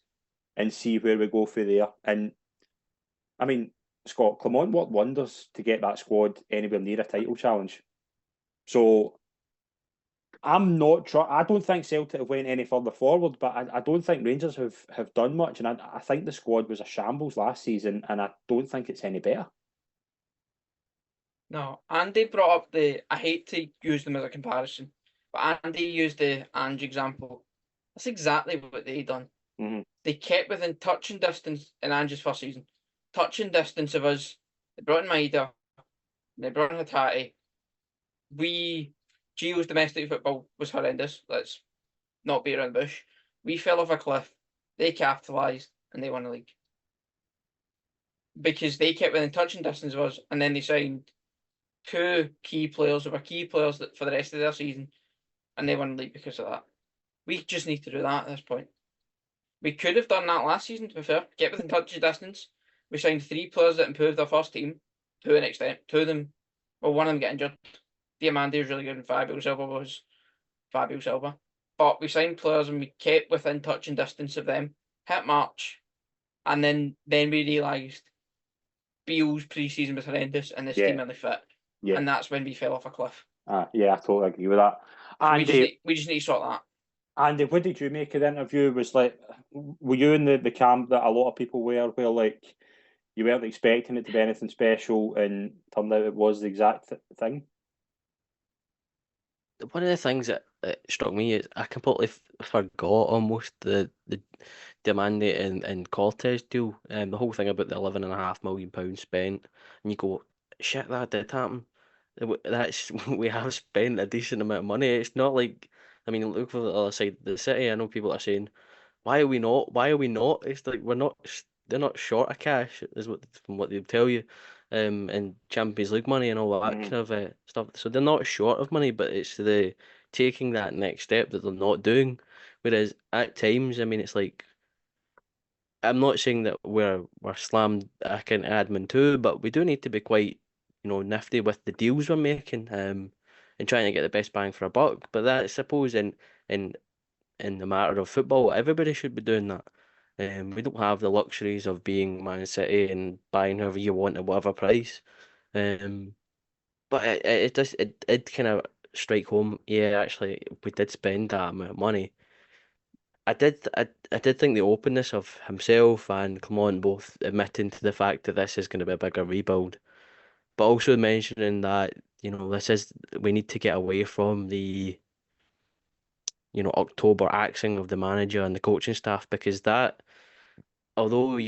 and see where we go from there. And I mean, Scott, Clement worked wonders to get that squad anywhere near a title challenge. So I'm not trying. I don't think Celtic have went any further forward, but I don't think Rangers have done much. And I think the squad was a shambles last season, and I don't think it's any better. No, Andy brought up I hate to use them as a comparison, but Andy used the Ange example. That's exactly what they done. Mm-hmm. They kept within touching distance in Ange's first season. Touching distance of us. They brought in Maida. They brought in Hatate. Gio's domestic football was horrendous. Let's not beat around the bush. We fell off a cliff. They capitalised and they won the league. Because they kept within touching distance of us, and then they signed two key players who were key players for the rest of their season, and they won the league because of that. We just need to do that at this point. We could have done that last season, to be fair. Get within touching distance. We signed 3 players that improved our first team to an extent. 2 of them, well, one of them got injured. Diamandi was really good, and Fabio Silva was Fabio Silva. But we signed players and we kept within touching distance of them. Hit March, and then we realised Beale's pre-season was horrendous and this team really fit. Yeah. And that's when we fell off a cliff. Yeah, I totally agree with that. Andy, we just need to sort that. Andy, what did you make of the interview? Were you in the camp that a lot of people were, where like you weren't expecting it to be anything special, and turned out it was the exact thing? One of the things that struck me is I completely forgot almost the Diamandi and Cortez deal, and the whole thing about the £11.5 million spent, and you go, shit, that did happen. That's we have spent a decent amount of money. It's not like, I mean, look for the other side of the city. I know people are saying, why are we not? Why are we not? It's like they're not short of cash, is from what they tell you, and Champions League money and all that kind of stuff. So they're not short of money, but it's the taking that next step that they're not doing. Whereas at times, I mean, it's like, I'm not saying that we're slammed back in admin too, but we do need to be quite, nifty with the deals we're making, and trying to get the best bang for a buck. But that, I suppose, in the matter of football, everybody should be doing that. We don't have the luxuries of being Man City and buying whoever you want at whatever price. But it did kind of strike home. Yeah, actually, we did spend that amount of money. I did think the openness of himself and Clement both admitting to the fact that this is going to be a bigger rebuild, but also mentioning that we need to get away from the October axing of the manager and the coaching staff, because that, although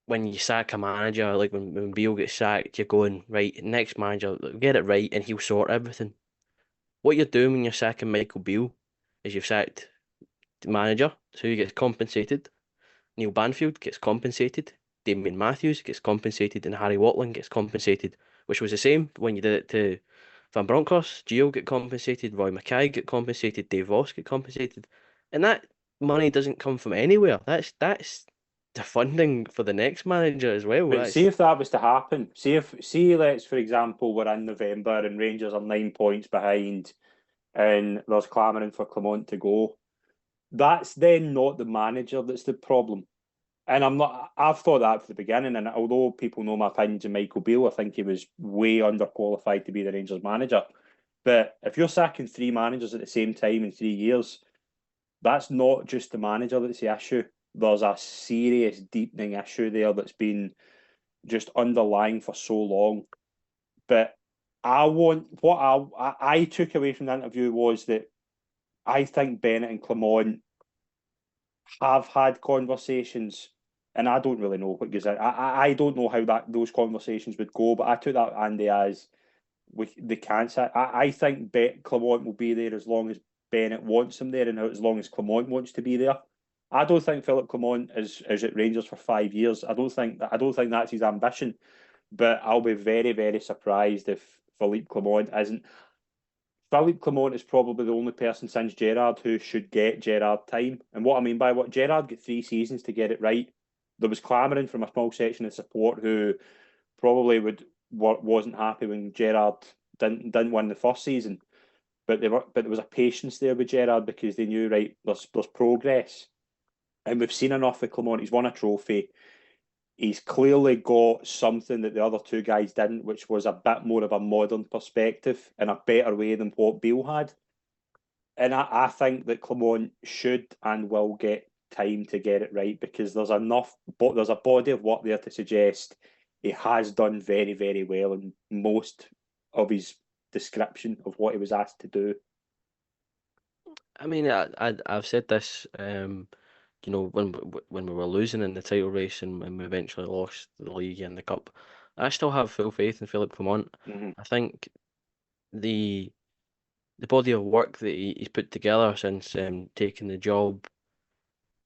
when you sack a manager, like when Beale gets sacked, you're going, right, next manager, get it right and he'll sort everything. What you're doing when you're sacking Michael Beale is you've sacked the manager, so he gets compensated. Neil Banfield gets compensated. Damien Matthews gets compensated, and Harry Watling gets compensated, which was the same when you did it to Van Bronckhorst. Gio get compensated, Roy Mackay get compensated, Dave Ross get compensated, and that money doesn't come from anywhere. That's the funding for the next manager as well. But see if that was to happen. Let's for example we're in November and Rangers are 9 points behind, and there's clamouring for Clement to go. That's then not the manager that's the problem. And I've thought that from the beginning, and although people know my opinions on Michael Beale, I think he was way underqualified to be the Rangers manager. But if you're sacking 3 managers at the same time in 3 years, that's not just the manager that's the issue. There's a serious deepening issue there that's been just underlying for so long. But what I took away from the interview was that I think Bennett and Clement have had conversations, and I don't really know what goes in. I don't know how those conversations would go, but I took that, Andy, as they can't say. I think Clement will be there as long as Bennett wants him there, and as long as Clement wants to be there. I don't think Philip Clement is at Rangers for 5 years. I don't think that's his ambition. But I'll be very, very surprised if Philippe Clement isn't. Philippe Clement is probably the only person since Gerrard who should get Gerrard time. And what I mean by what Gerrard got 3 seasons to get it right. There was clamouring from a small section of support who probably wasn't happy when Gerrard didn't win the first season. But there was a patience there with Gerrard because they knew, right, there's progress. And we've seen enough of Clement. He's won a trophy. He's clearly got something that the other two guys didn't, which was a bit more of a modern perspective and a better way than what Beale had. And I think that Clement should and will get time to get it right because there's enough, but there's a body of work there to suggest he has done very, very well in most of his description of what he was asked to do. I mean, I've said this, when we were losing in the title race and when we eventually lost the league and the cup, I still have full faith in Philippe Clement. Mm-hmm. I think the body of work that he's put together since taking the job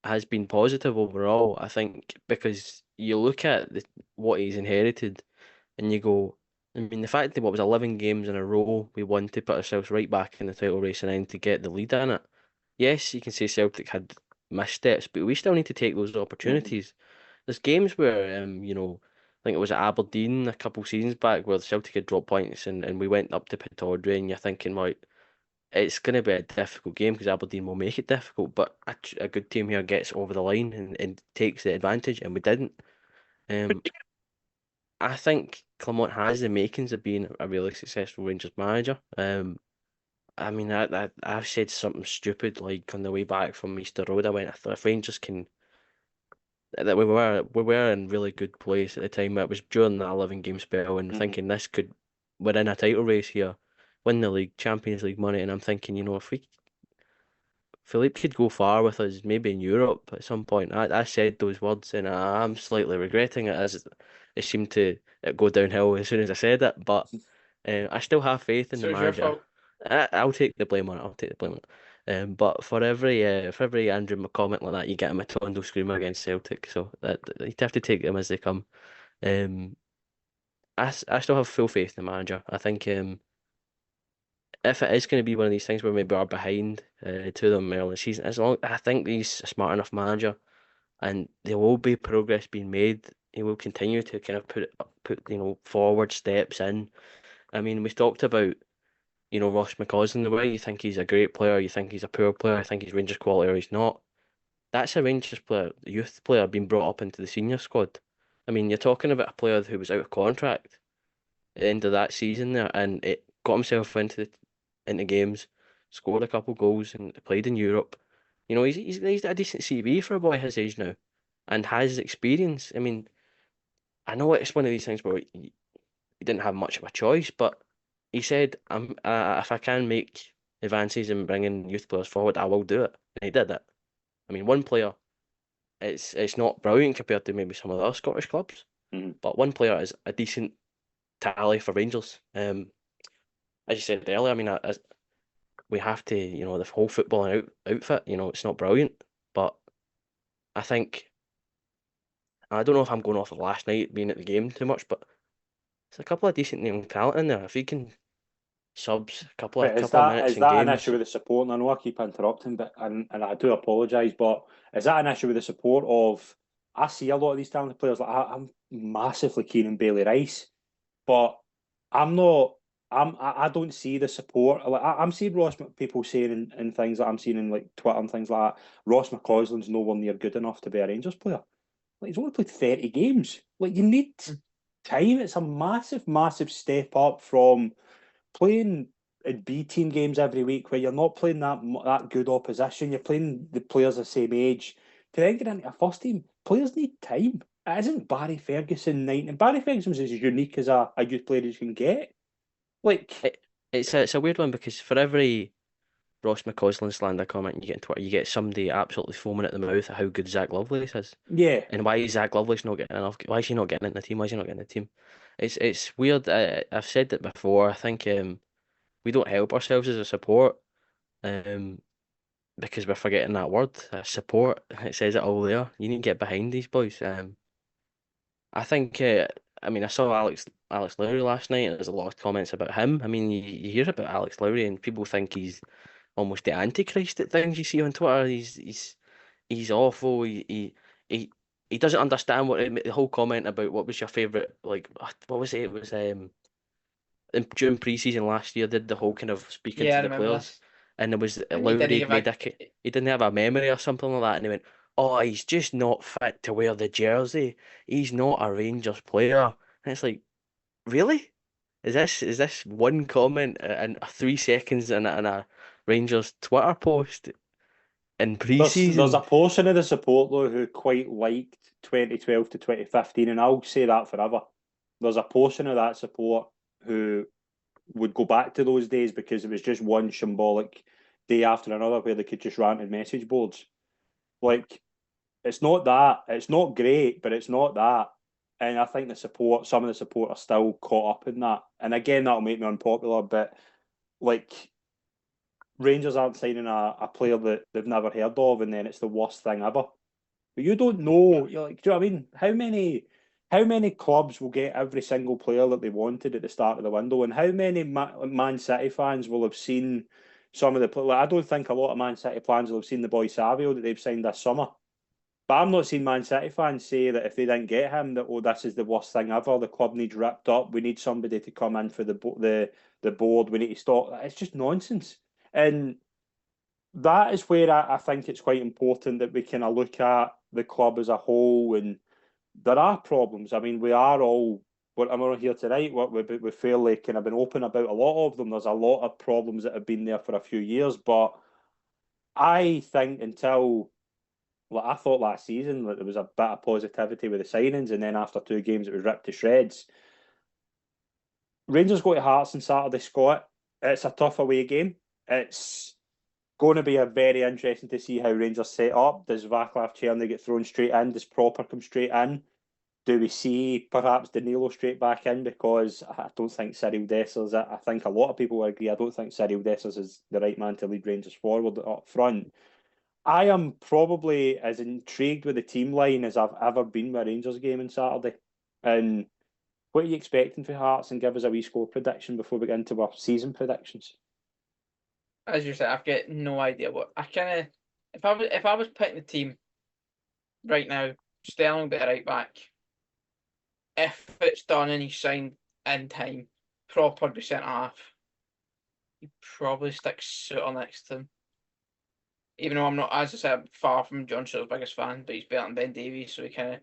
has been positive overall. I think because you look at what he's inherited and you go, I mean, the fact that what was 11 games in a row we won to put ourselves right back in the title race and then to get the lead in it. Yes, you can say Celtic had missteps, but we still need to take those opportunities. There's games where, I think it was at Aberdeen a couple seasons back where Celtic had dropped points and we went up to Pittodrie and you're thinking, right, it's going to be a difficult game because Aberdeen will make it difficult, but a good team here gets over the line and takes the advantage, and we didn't. Um, I think Clement has the makings of being a really successful Rangers manager. I mean, I've said something stupid like on the way back from Easter Road. I went, I thought if Rangers can, that we were in really good place at the time. It was during that 11 game spell, and thinking this could, we're in a title race here, win the league, Champions League money, and I'm thinking, if we Philippe could go far with us, maybe in Europe at some point. I said those words, and I'm slightly regretting it as it seemed to go downhill as soon as I said it. But I still have faith in So the it's your manager. fault. I'll take the blame on it. I'll take the blame on it. But for every Andrew McCormick like that, you get a Matondo screamer against Celtic. So that you'd have to take them as they come. Um, I still have full faith in the manager. I think if it is going to be one of these things where maybe we're behind to them early in the season, I think he's a smart enough manager, and there will be progress being made. He will continue to kind of put forward steps in. I mean, we've talked about Ross McCausland, the way you think he's a great player, you think he's a poor player, I think he's Rangers quality or he's not. That's a Rangers player, a youth player being brought up into the senior squad. I mean, you're talking about a player who was out of contract at the end of that season there, and it got himself into games, scored a couple goals, and played in Europe. He's got a decent CV for a boy his age now, and has experience. I mean, I know it's one of these things where he didn't have much of a choice, but he said, if I can make advances and bring in youth players forward, I will do it," and he did it. I mean, one player, it's not brilliant compared to maybe some of the other Scottish clubs, but one player is a decent tally for Rangers. As you said earlier, I mean, we have to, the whole footballing outfit, it's not brilliant, but I think, I don't know if I'm going off of last night being at the game too much, but there's a couple of decent young talent in there. If he can subs a couple But of minutes is in that an games, issue with the support? And I know I keep interrupting, but and I do apologise, but is that an issue with the support of? I see a lot of these talented players. Like I'm massively keen on Bailey Rice, but I'm not. I don't see the support. Like I'm seeing people saying in things that I'm seeing in like Twitter and things like that. Ross McCausland's nowhere near good enough to be a Rangers player. Like he's only played 30 games. Like you need time. It's a massive, massive step up from playing in B team games every week where you're not playing that good opposition. You're playing the players the same age. To then get into a first team, players need time. It isn't Barry Ferguson night, and Barry Ferguson's as unique as a youth player as you can get. Like, it's a weird one because for every Ross McCausland slander comment you get on Twitter, you get somebody absolutely foaming at the mouth at how good Zach Lovelace is. yeah, And why is Zach Lovelace not getting enough? Why is he not getting in the team? Why is he not getting in the team? It's weird. I've said it before. I think we don't help ourselves as a support because we're forgetting that word, support. It says it all there. You need to get behind these boys. I think I mean, I saw Alex Lowry last night, and there's a lot of comments about him. I mean, you hear about Alex Lowry, and people think he's almost the Antichrist at things you see on Twitter. He's awful. He he doesn't understand the whole comment about what was your favorite, like what was it? It was during pre-season last year, did the whole kind of speaking Yeah, to I the remember players, this. and there was And he didn't Lowry had give made a. he didn't have a memory or something like that, and he went, "Oh, he's just not fit to wear the jersey. He's not a Rangers player." And it's like, really? Is this one comment and 3 seconds in a Rangers Twitter post in There's a pre-season? portion of the support though who quite liked 2012 to 2015, and I'll say that forever. There's a portion of that support who would go back to those days because it was just one symbolic day after another where they could just rant in message boards. Like, it's not that. It's not great, but it's not that. And I think some of the support are still caught up in that. And again, that'll make me unpopular, but like Rangers aren't signing a player that they've never heard of, and then it's the worst thing ever. But you don't know. You're like, do you know what I mean? How many clubs will get every single player that they wanted at the start of the window, and how many Man City fans will have seen some of the? Like, I don't think a lot of Man City fans will have seen the boy Savio that they've signed this summer. But I'm not seen Man City fans say that if they didn't get him, that this is the worst thing ever. The club needs ripped up. We need somebody to come in for the board. We need to stop. It's just nonsense. And that is where I think it's quite important that we kind of look at the club as a whole. And there are problems. I mean, we are all. What I'm on here tonight. What we've fairly kind of been open about a lot of them. There's a lot of problems that have been there for a few years, but I think until like I thought last season that there was a bit of positivity with the signings, and then after 2 games it was ripped to shreds. Rangers go to Hearts on Saturday, Scott. It's a tough away game. It's going to be a very interesting to see how Rangers set up. Does Vaclav Cherny get thrown straight in? Does Proper come straight in? Do we see perhaps Danilo straight back in? Because I don't think Cyril Dessers, I think a lot of people will agree, I don't think Cyril Dessers is the right man to lead Rangers forward up front. I am probably as intrigued with the team line as I've ever been with a Rangers game on Saturday. And what are you expecting for Hearts? And give us a wee score prediction before we get into our season predictions. As you said, I've got no idea what I kind of. If I was picking the team right now, Sterling will be a right back. If it's done and he's signed in time, Proper be centre half. He'd probably stick Suter next to him. Even though I'm not, as I said, far from John Suter's biggest fan, but he's better than Ben Davies, so he kind of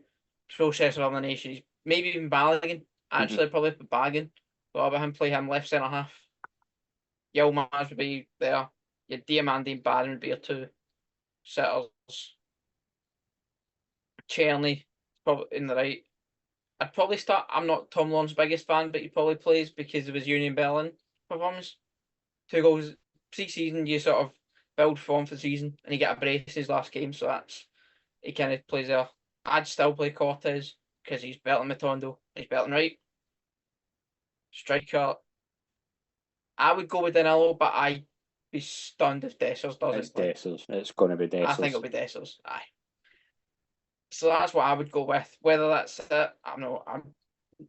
process of elimination. He's maybe even Balogun. Actually, probably put Balogun. Thought about him play him left centre half. Yilmaz would be there. Your Diamandi and Barron would be your two sitters. Cherny probably in the right. I'd probably start. I'm not Tom Lawrence's biggest fan, but he probably plays because of his Union Berlin performance. 2 goals pre-season. You sort of build form for the season, and he get a brace his last game, so that's he kind of plays there. I'd still play Cortez because he's better than Matondo. He's better than Wright. Striker. I would go with Danilo, but I'd be stunned if Dessers It's doesn't play. Dessers. It's going to be Dessers. I think it'll be Dessers. Aye. So that's what I would go with. Whether that's it, I'm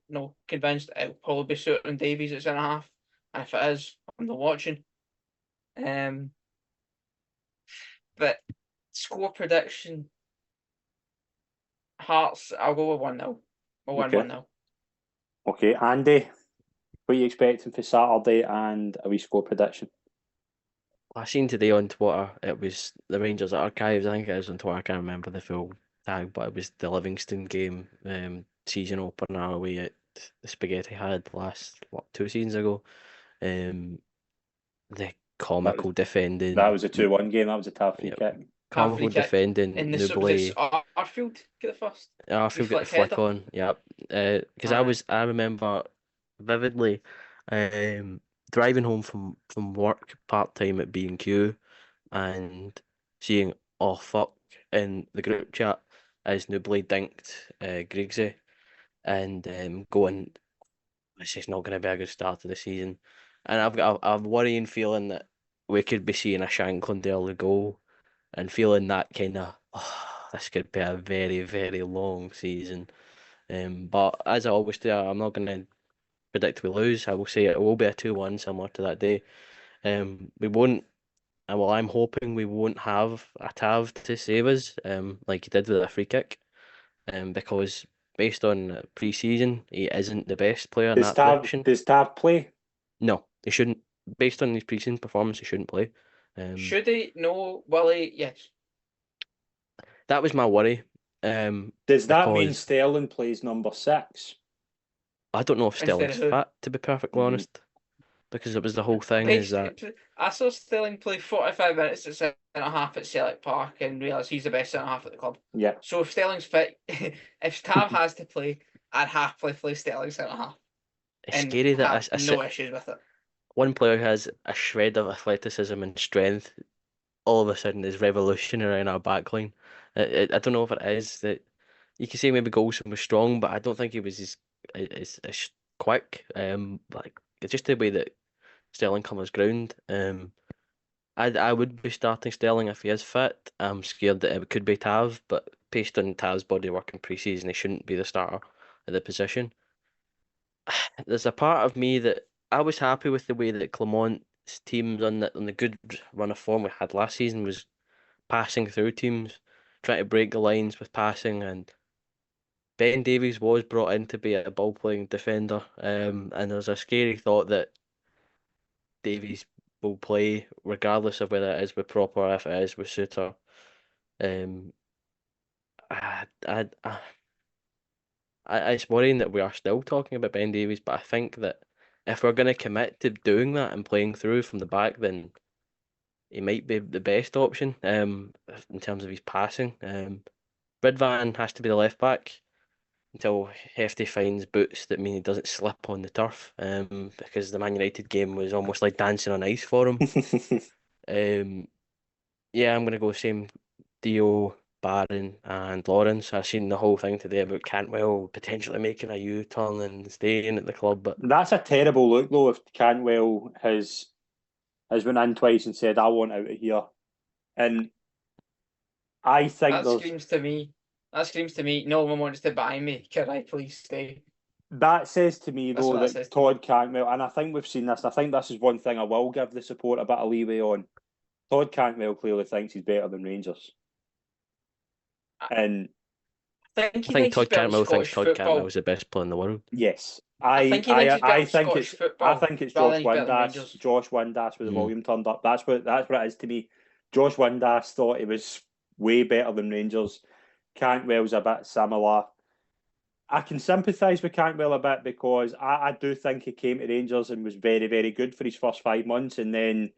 no convinced. It'll probably be Suter and Davies at centre half, and if it is, I'm not watching. But score prediction, Hearts. I'll go with 1-0. We'll win Okay. 1-0. Okay, Andy, what are you expecting for Saturday and a wee score prediction? I seen today on Twitter it was the Rangers Archives. I think it was on Twitter. I can't remember the full tag, but it was the Livingston game, season opener away at the Spaghetti had last 2 seasons ago. The comical defending. That was a 2-1 game. That was a tough free Yep. kick. Comical Free kick defending. in the Nubly. Arfield get the first. Arfield get the flick flick header. on. Yep. Because I remember vividly, driving home from work part time at B&Q and seeing oh fuck in the group chat as Nubly dinked Griggsy and going, this is not going to be a good start to the season. And I've got a worrying feeling that we could be seeing a Shankland early goal and feeling that kind of, oh, this could be a very, very long season. But as I always do, I'm not going to predict we lose. I will say it will be a 2-1 similar to that day. We won't. Well, I'm hoping we won't have a Tav to save us, like he did with a free kick, because based on pre-season, he isn't the best player in that position. Does Tav play? No, he shouldn't. Based on his pre-season performance, he shouldn't play. Should he? No. Will he? Yes. That was my worry. Does that mean Because Sterling plays number 6? I don't know if Instead Sterling's of who? fit, to be perfectly honest, because it was the whole thing is that I saw Sterling play 45 minutes at centre half at Celtic Park and realised he's the best centre half at the club. Yeah. So if Sterling's fit, if Tav has to play, I'd happily play Sterling centre half it's and scary that have no issues with it. one player who has a shred of athleticism and strength all of a sudden is revolutionary in our backline. I don't know if it is that you can say maybe Goldson was strong, but I don't think he was as quick. Like it's just the way that Sterling covers ground. I would be starting Sterling if he is fit. I'm scared that it could be Tav, but based on Tav's body work in pre-season, he shouldn't be the starter at the position. There's a part of me that I was happy with the way that Clermont's teams on the good run of form we had last season was passing through teams, trying to break the lines with passing, and Ben Davies was brought in to be a ball playing defender. And there's a scary thought that Davies will play regardless of whether it is with Proper or if it is with Suter. Um, it's worrying that we are still talking about Ben Davies, but I think that if we're going to commit to doing that and playing through from the back, then he might be the best option in terms of his passing. Ridvan has to be the left back until Hefty finds boots that mean he doesn't slip on the turf. Because the Man United game was almost like dancing on ice for him. Yeah, I'm gonna go same Dio, Barron, and Lawrence. I've seen the whole thing today about Cantwell potentially making a U-turn and staying at the club, but That's a terrible look, though, if Cantwell has went in twice and said, I want out of here. And I think That screams to me. That screams to me. No one wants to buy me. Can I please stay? that says to me, That's though, what that that says to Todd Cantwell, and I think we've seen this, and I think this is one thing I will give the support a bit of leeway on. Todd Cantwell clearly thinks he's better than Rangers. And I think I he think thinks he's Todd better than Cantwell thinks Scottish Todd football. Cantwell is the best player in the world. yes, I think he thinks he's better I than think Scottish it's football. I think it's rather Josh than he's better than Windass. Rangers. Josh Windass with the Mm. volume turned up. That's what it is to me. Josh Windass thought he was way better than Rangers. Cantwell's a bit similar. I can sympathise with Cantwell a bit because I do think he came to Rangers and was very, very good for his first 5 months, and then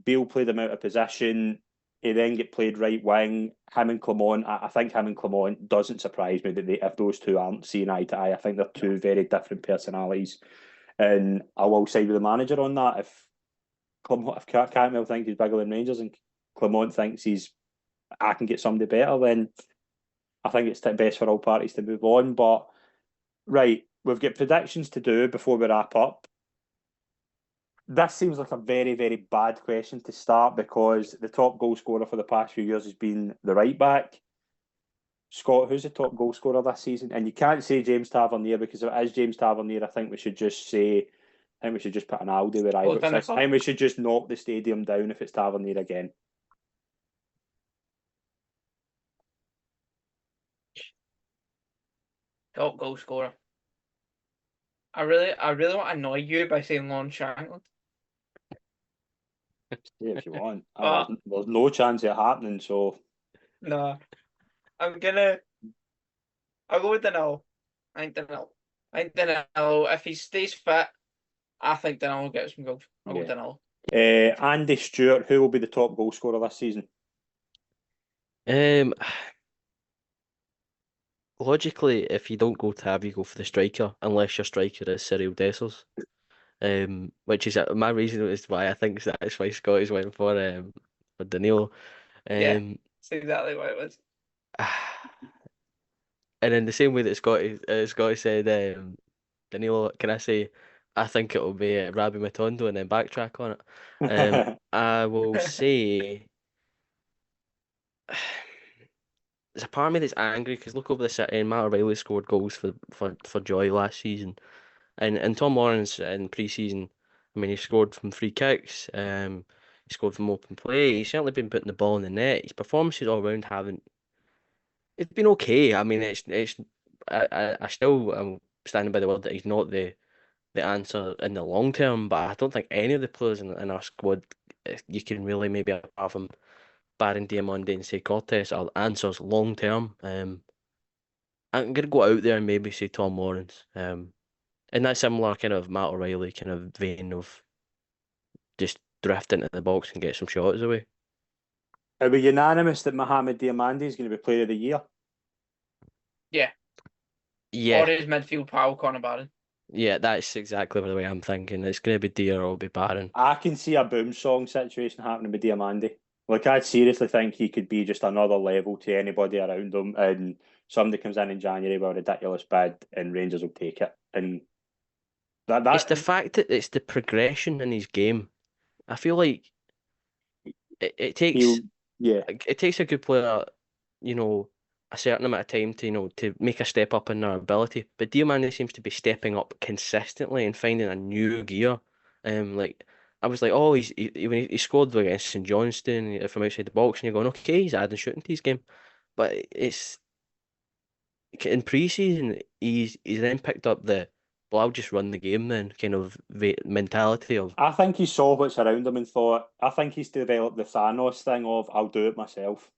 Beale played him out of position. He then get played right wing. Him and Clement, I think him and Clement doesn't surprise me that if those two aren't seeing eye to eye. I think they're two very different personalities, and I will side with the manager on that. If Cantwell thinks he's bigger than Rangers and Clement thinks I can get somebody better, then I think it's best for all parties to move on. But right, we've got predictions to do before we wrap up. This seems like a very, very bad question to start because the top goal scorer for the past few years has been the right back. Scott, who's the top goal scorer this season? And you can't say James Tavernier because if it is James Tavernier, I think we should just put an Aldi with Ibrox. I think we should just knock the stadium down if it's Tavernier again. Top goal scorer. I really want to annoy you by saying Lon Shankland. Say if you want. But There's no chance of it happening, so no, I'll go with Danilo. I think Danilo. If he stays fit, I think Danilo will get some goals. I'll go with Danilo. Andy Stewart, who will be the top goal scorer this season? Logically, if you don't go Tav, you go for the striker, unless your striker is Cyril Dessers. Which is my reason is why I think that's why Scotty's went for Danilo. Yeah, that's exactly what it was. And in the same way that Scotty said, Danilo, can I say, I think it will be Rabbi Matondo and then backtrack on it. I will say there's a part of me that's angry because look over the City and Matt O'Reilly scored goals for joy last season, and Tom Lawrence in pre-season, I mean, he scored from free kicks, he scored from open play. He's certainly been putting the ball in the net. His performances all round haven't. It's been okay. I mean, it's. I still am standing by the word that he's not the answer in the long term, but I don't think any of the players in our squad, you can really maybe apart from Baron Diamande and say Cortes are answers long term. I'm gonna go out there and maybe say Tom Lawrence. In that similar kind of Matt O'Reilly kind of vein of just drift into the box and get some shots away. Are we unanimous that Mohamed Diamande is going to be Player of the Year? Yeah. Yeah, Or his midfield pal, Conor Barron. yeah, that's exactly the way I'm thinking. It's gonna be Deer or it'll be Baron. I can see a boom song situation happening with Diamande. Like, I seriously think he could be just another level to anybody around him, and somebody comes in January with a ridiculous bid, and Rangers will take it. And It's the fact that it's the progression in his game. I feel like it takes he'll, yeah. it takes a good player, you know, a certain amount of time to, to make a step up in their ability. But Diamande seems to be stepping up consistently and finding a new gear. Like I was like, oh, when he scored against St Johnstone from outside the box, and you're going, okay, he's adding shooting to his game. But it's in pre-season, he's then picked up well, I'll just run the game then kind of mentality of. I think he saw what's around him and thought, I think he's developed the Thanos thing of, I'll do it myself.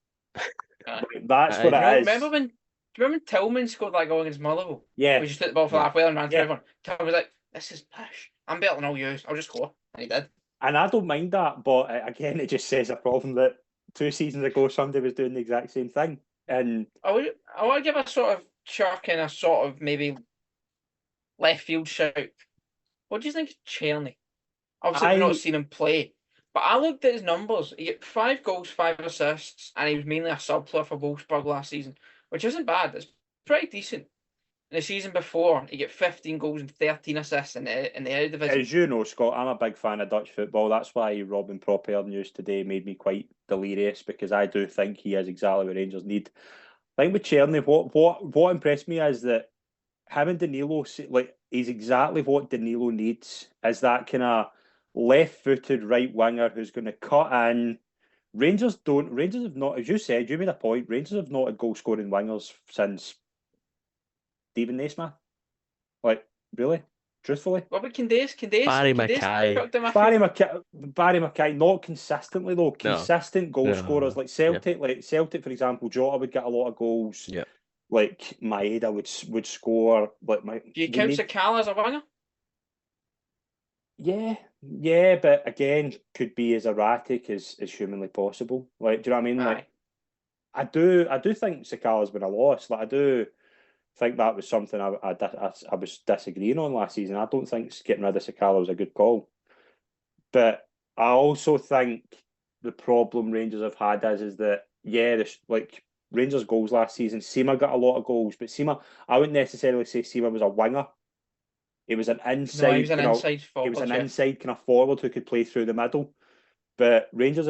That's what it is. Do you remember when Tillman scored that goal against Motherwell? Yeah. We just took the ball for halfway and ran through Yeah. everyone. Tillman was like, this is pish. I'm better than all you. I'll just score. And he did. And I don't mind that, but again, it just says a problem that 2 seasons ago somebody was doing the exact same thing. And I want to give a sort of chuck and a sort of maybe left field shout. What do you think of Czerny? Obviously, we've not seen him play. But I looked at his numbers. He got 5 goals, 5 assists, and he was mainly a sub player for Wolfsburg last season, which isn't bad. It's pretty decent. In the season before, he got 15 goals and 13 assists in the Eredivisie. as you know, Scott, I'm a big fan of Dutch football. That's why Robin Propper news today made me quite delirious, because I do think he is exactly what Rangers need. I think with Czerny, what impressed me is that him and Danilo, like, he's exactly what Danilo needs, is that kind of left-footed right winger who's going to cut in. Rangers have not, as you said, you made a point, Rangers have not had goal-scoring wingers since Stephen Naismith. Like, really? Truthfully? What about Candace? Barry Mackay. Barry Mackay, not consistently though. Consistent goal scorers like Celtic. Yeah. Like Celtic, for example, Jota would get a lot of goals. Yeah. Like Maeda would score. Like do you count Sakala as a winger? Yeah, but again, could be as erratic as humanly possible. Like, do you know what I mean? Aye. Like, I do think Sakala's been a loss. Like, I do think that was something I was disagreeing on last season. I don't think getting rid of Sakala was a good call. But I also think the problem Rangers have had is that, like Rangers goals last season, Sima got a lot of goals, but Sima, I wouldn't necessarily say Sima was a winger. He was an inside. No, he was an inside forward. He was an inside kind of forward who could play through the middle. But Rangers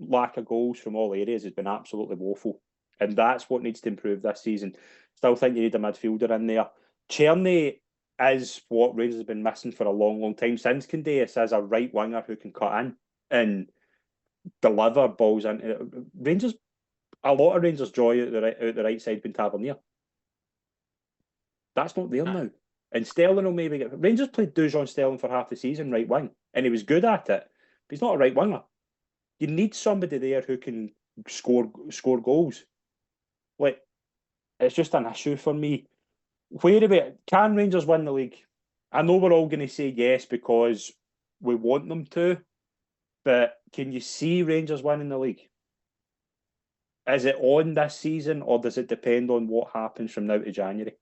lack of goals from all areas has been absolutely woeful, and that's what needs to improve this season. Still think you need a midfielder in there. Czerny is what Rangers have been missing for a long, long time since Candace, as a right winger who can cut in and deliver balls into Rangers. A lot of Rangers' joy out the right side been Tavernier. That's not there now. And Sterling will maybe get. Rangers played Dujon Sterling for half the season right wing, and he was good at it. But he's not a right winger. You need somebody there who can score goals. Like, it's just an issue for me. Can Rangers win the league? I know we're all going to say yes because we want them to, but can you see Rangers winning the league? Is it on this season, or does it depend on what happens from now to January?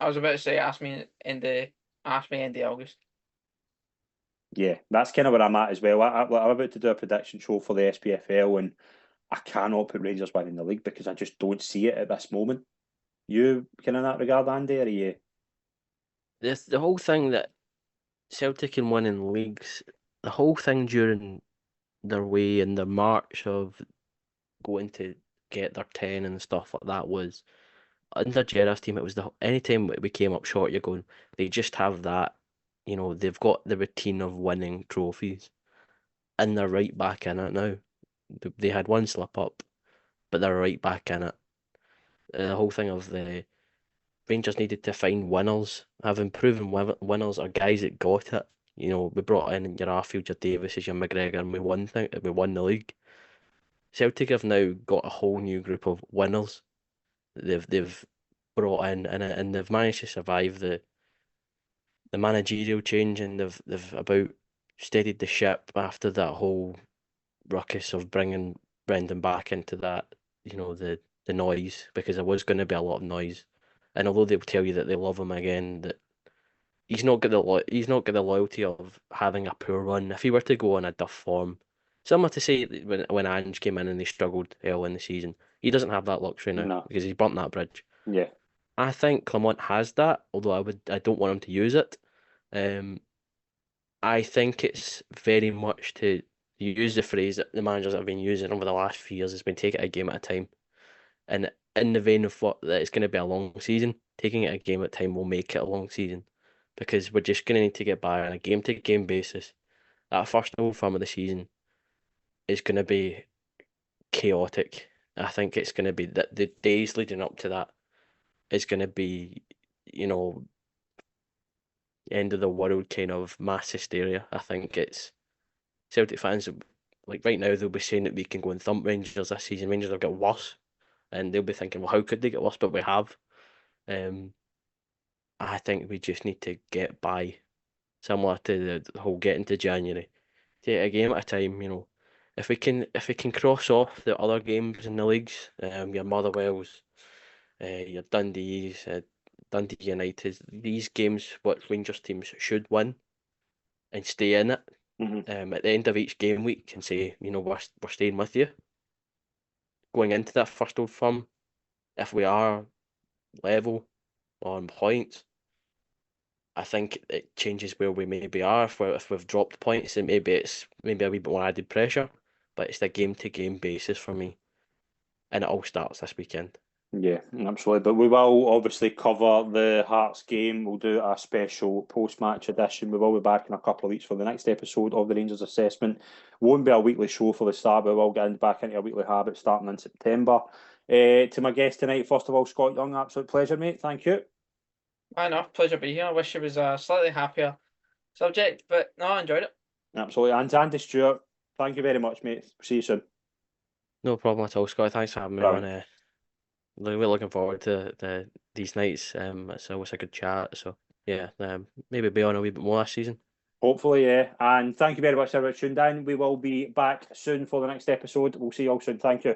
I was about to say, ask me end of August. Yeah, that's kind of where I'm at as well. I'm about to do a prediction show for the SPFL, and I cannot put Rangers winning the league because I just don't see it at this moment. You kind of in that regard, Andy, or are you? The whole thing that Celtic can win in leagues, the whole thing during their way and their march of going to get their 10 and stuff like that was under Gerrard's team. It was any time we came up short, you're going, they just have that, they've got the routine of winning trophies, and they're right back in it now. They had one slip up, but they're right back in it. The whole thing of the Rangers needed to find winners, having proven winners are guys that got it. We brought in your Arfield, your Davises, your McGregor, and we won the league. Celtic have now got a whole new group of winners that they've brought in, and they've managed to survive the managerial change, and they've about steadied the ship after that whole ruckus of bringing Brendan back into that, the noise, because there was going to be a lot of noise. And although they'll tell you that they love him again, that he's not got the loyalty of having a poor run. If he were to go on a duff form, similar to say when Ange came in and they struggled early in the season, he doesn't have that luxury now No. because he's burnt that bridge. Yeah. I think Clement has that, although I don't want him to use it. I think it's very much to use the phrase that the managers have been using over the last few years has been take it a game at a time. And in the vein of what that it's going to be a long season, taking it a game at a time will make it a long season, because we're just going to need to get by on a game to game basis. That first Old Firm of the season is going to be chaotic. I think it's going to be that the days leading up to that is going to be, end of the world kind of mass hysteria. I think it's Celtic fans, like right now, they'll be saying that we can go and thump Rangers this season. Rangers have got worse, and they'll be thinking, well, how could they get worse? But we have. I think we just need to get by, similar to the whole getting to January. Take a game at a time, If we can cross off the other games in the leagues, your Motherwells, your Dundees, Dundee United, these games what Rangers teams should win and stay in it. At the end of each game week and say, we're staying with you. Going into that first Old Firm, if we are level on points, I think it changes where we maybe are. If we've dropped points, then maybe it's a wee bit more added pressure. But it's the game to game basis for me, and it all starts this weekend. Yeah, absolutely. But we will obviously cover the Hearts game. We'll do a special post-match edition. We will be back in a couple of weeks for the next episode of the Rangers Assessment. Won't be a weekly show for the start, but we'll get back into a weekly habit starting in September. To my guest tonight, first of all, Scott Young, absolute pleasure, mate. Thank you. I know, pleasure to be here. I wish it was a slightly happier subject, but no, I enjoyed it. Absolutely. And Andy Stewart, thank you very much, mate. See you soon. No problem at all, Scott. Thanks for having me on. We're looking forward to these nights. It's always a good chat. So yeah, maybe be on a wee bit more last season. Hopefully, yeah. And thank you very much, everyone tuned in. We will be back soon for the next episode. We'll see you all soon. Thank you.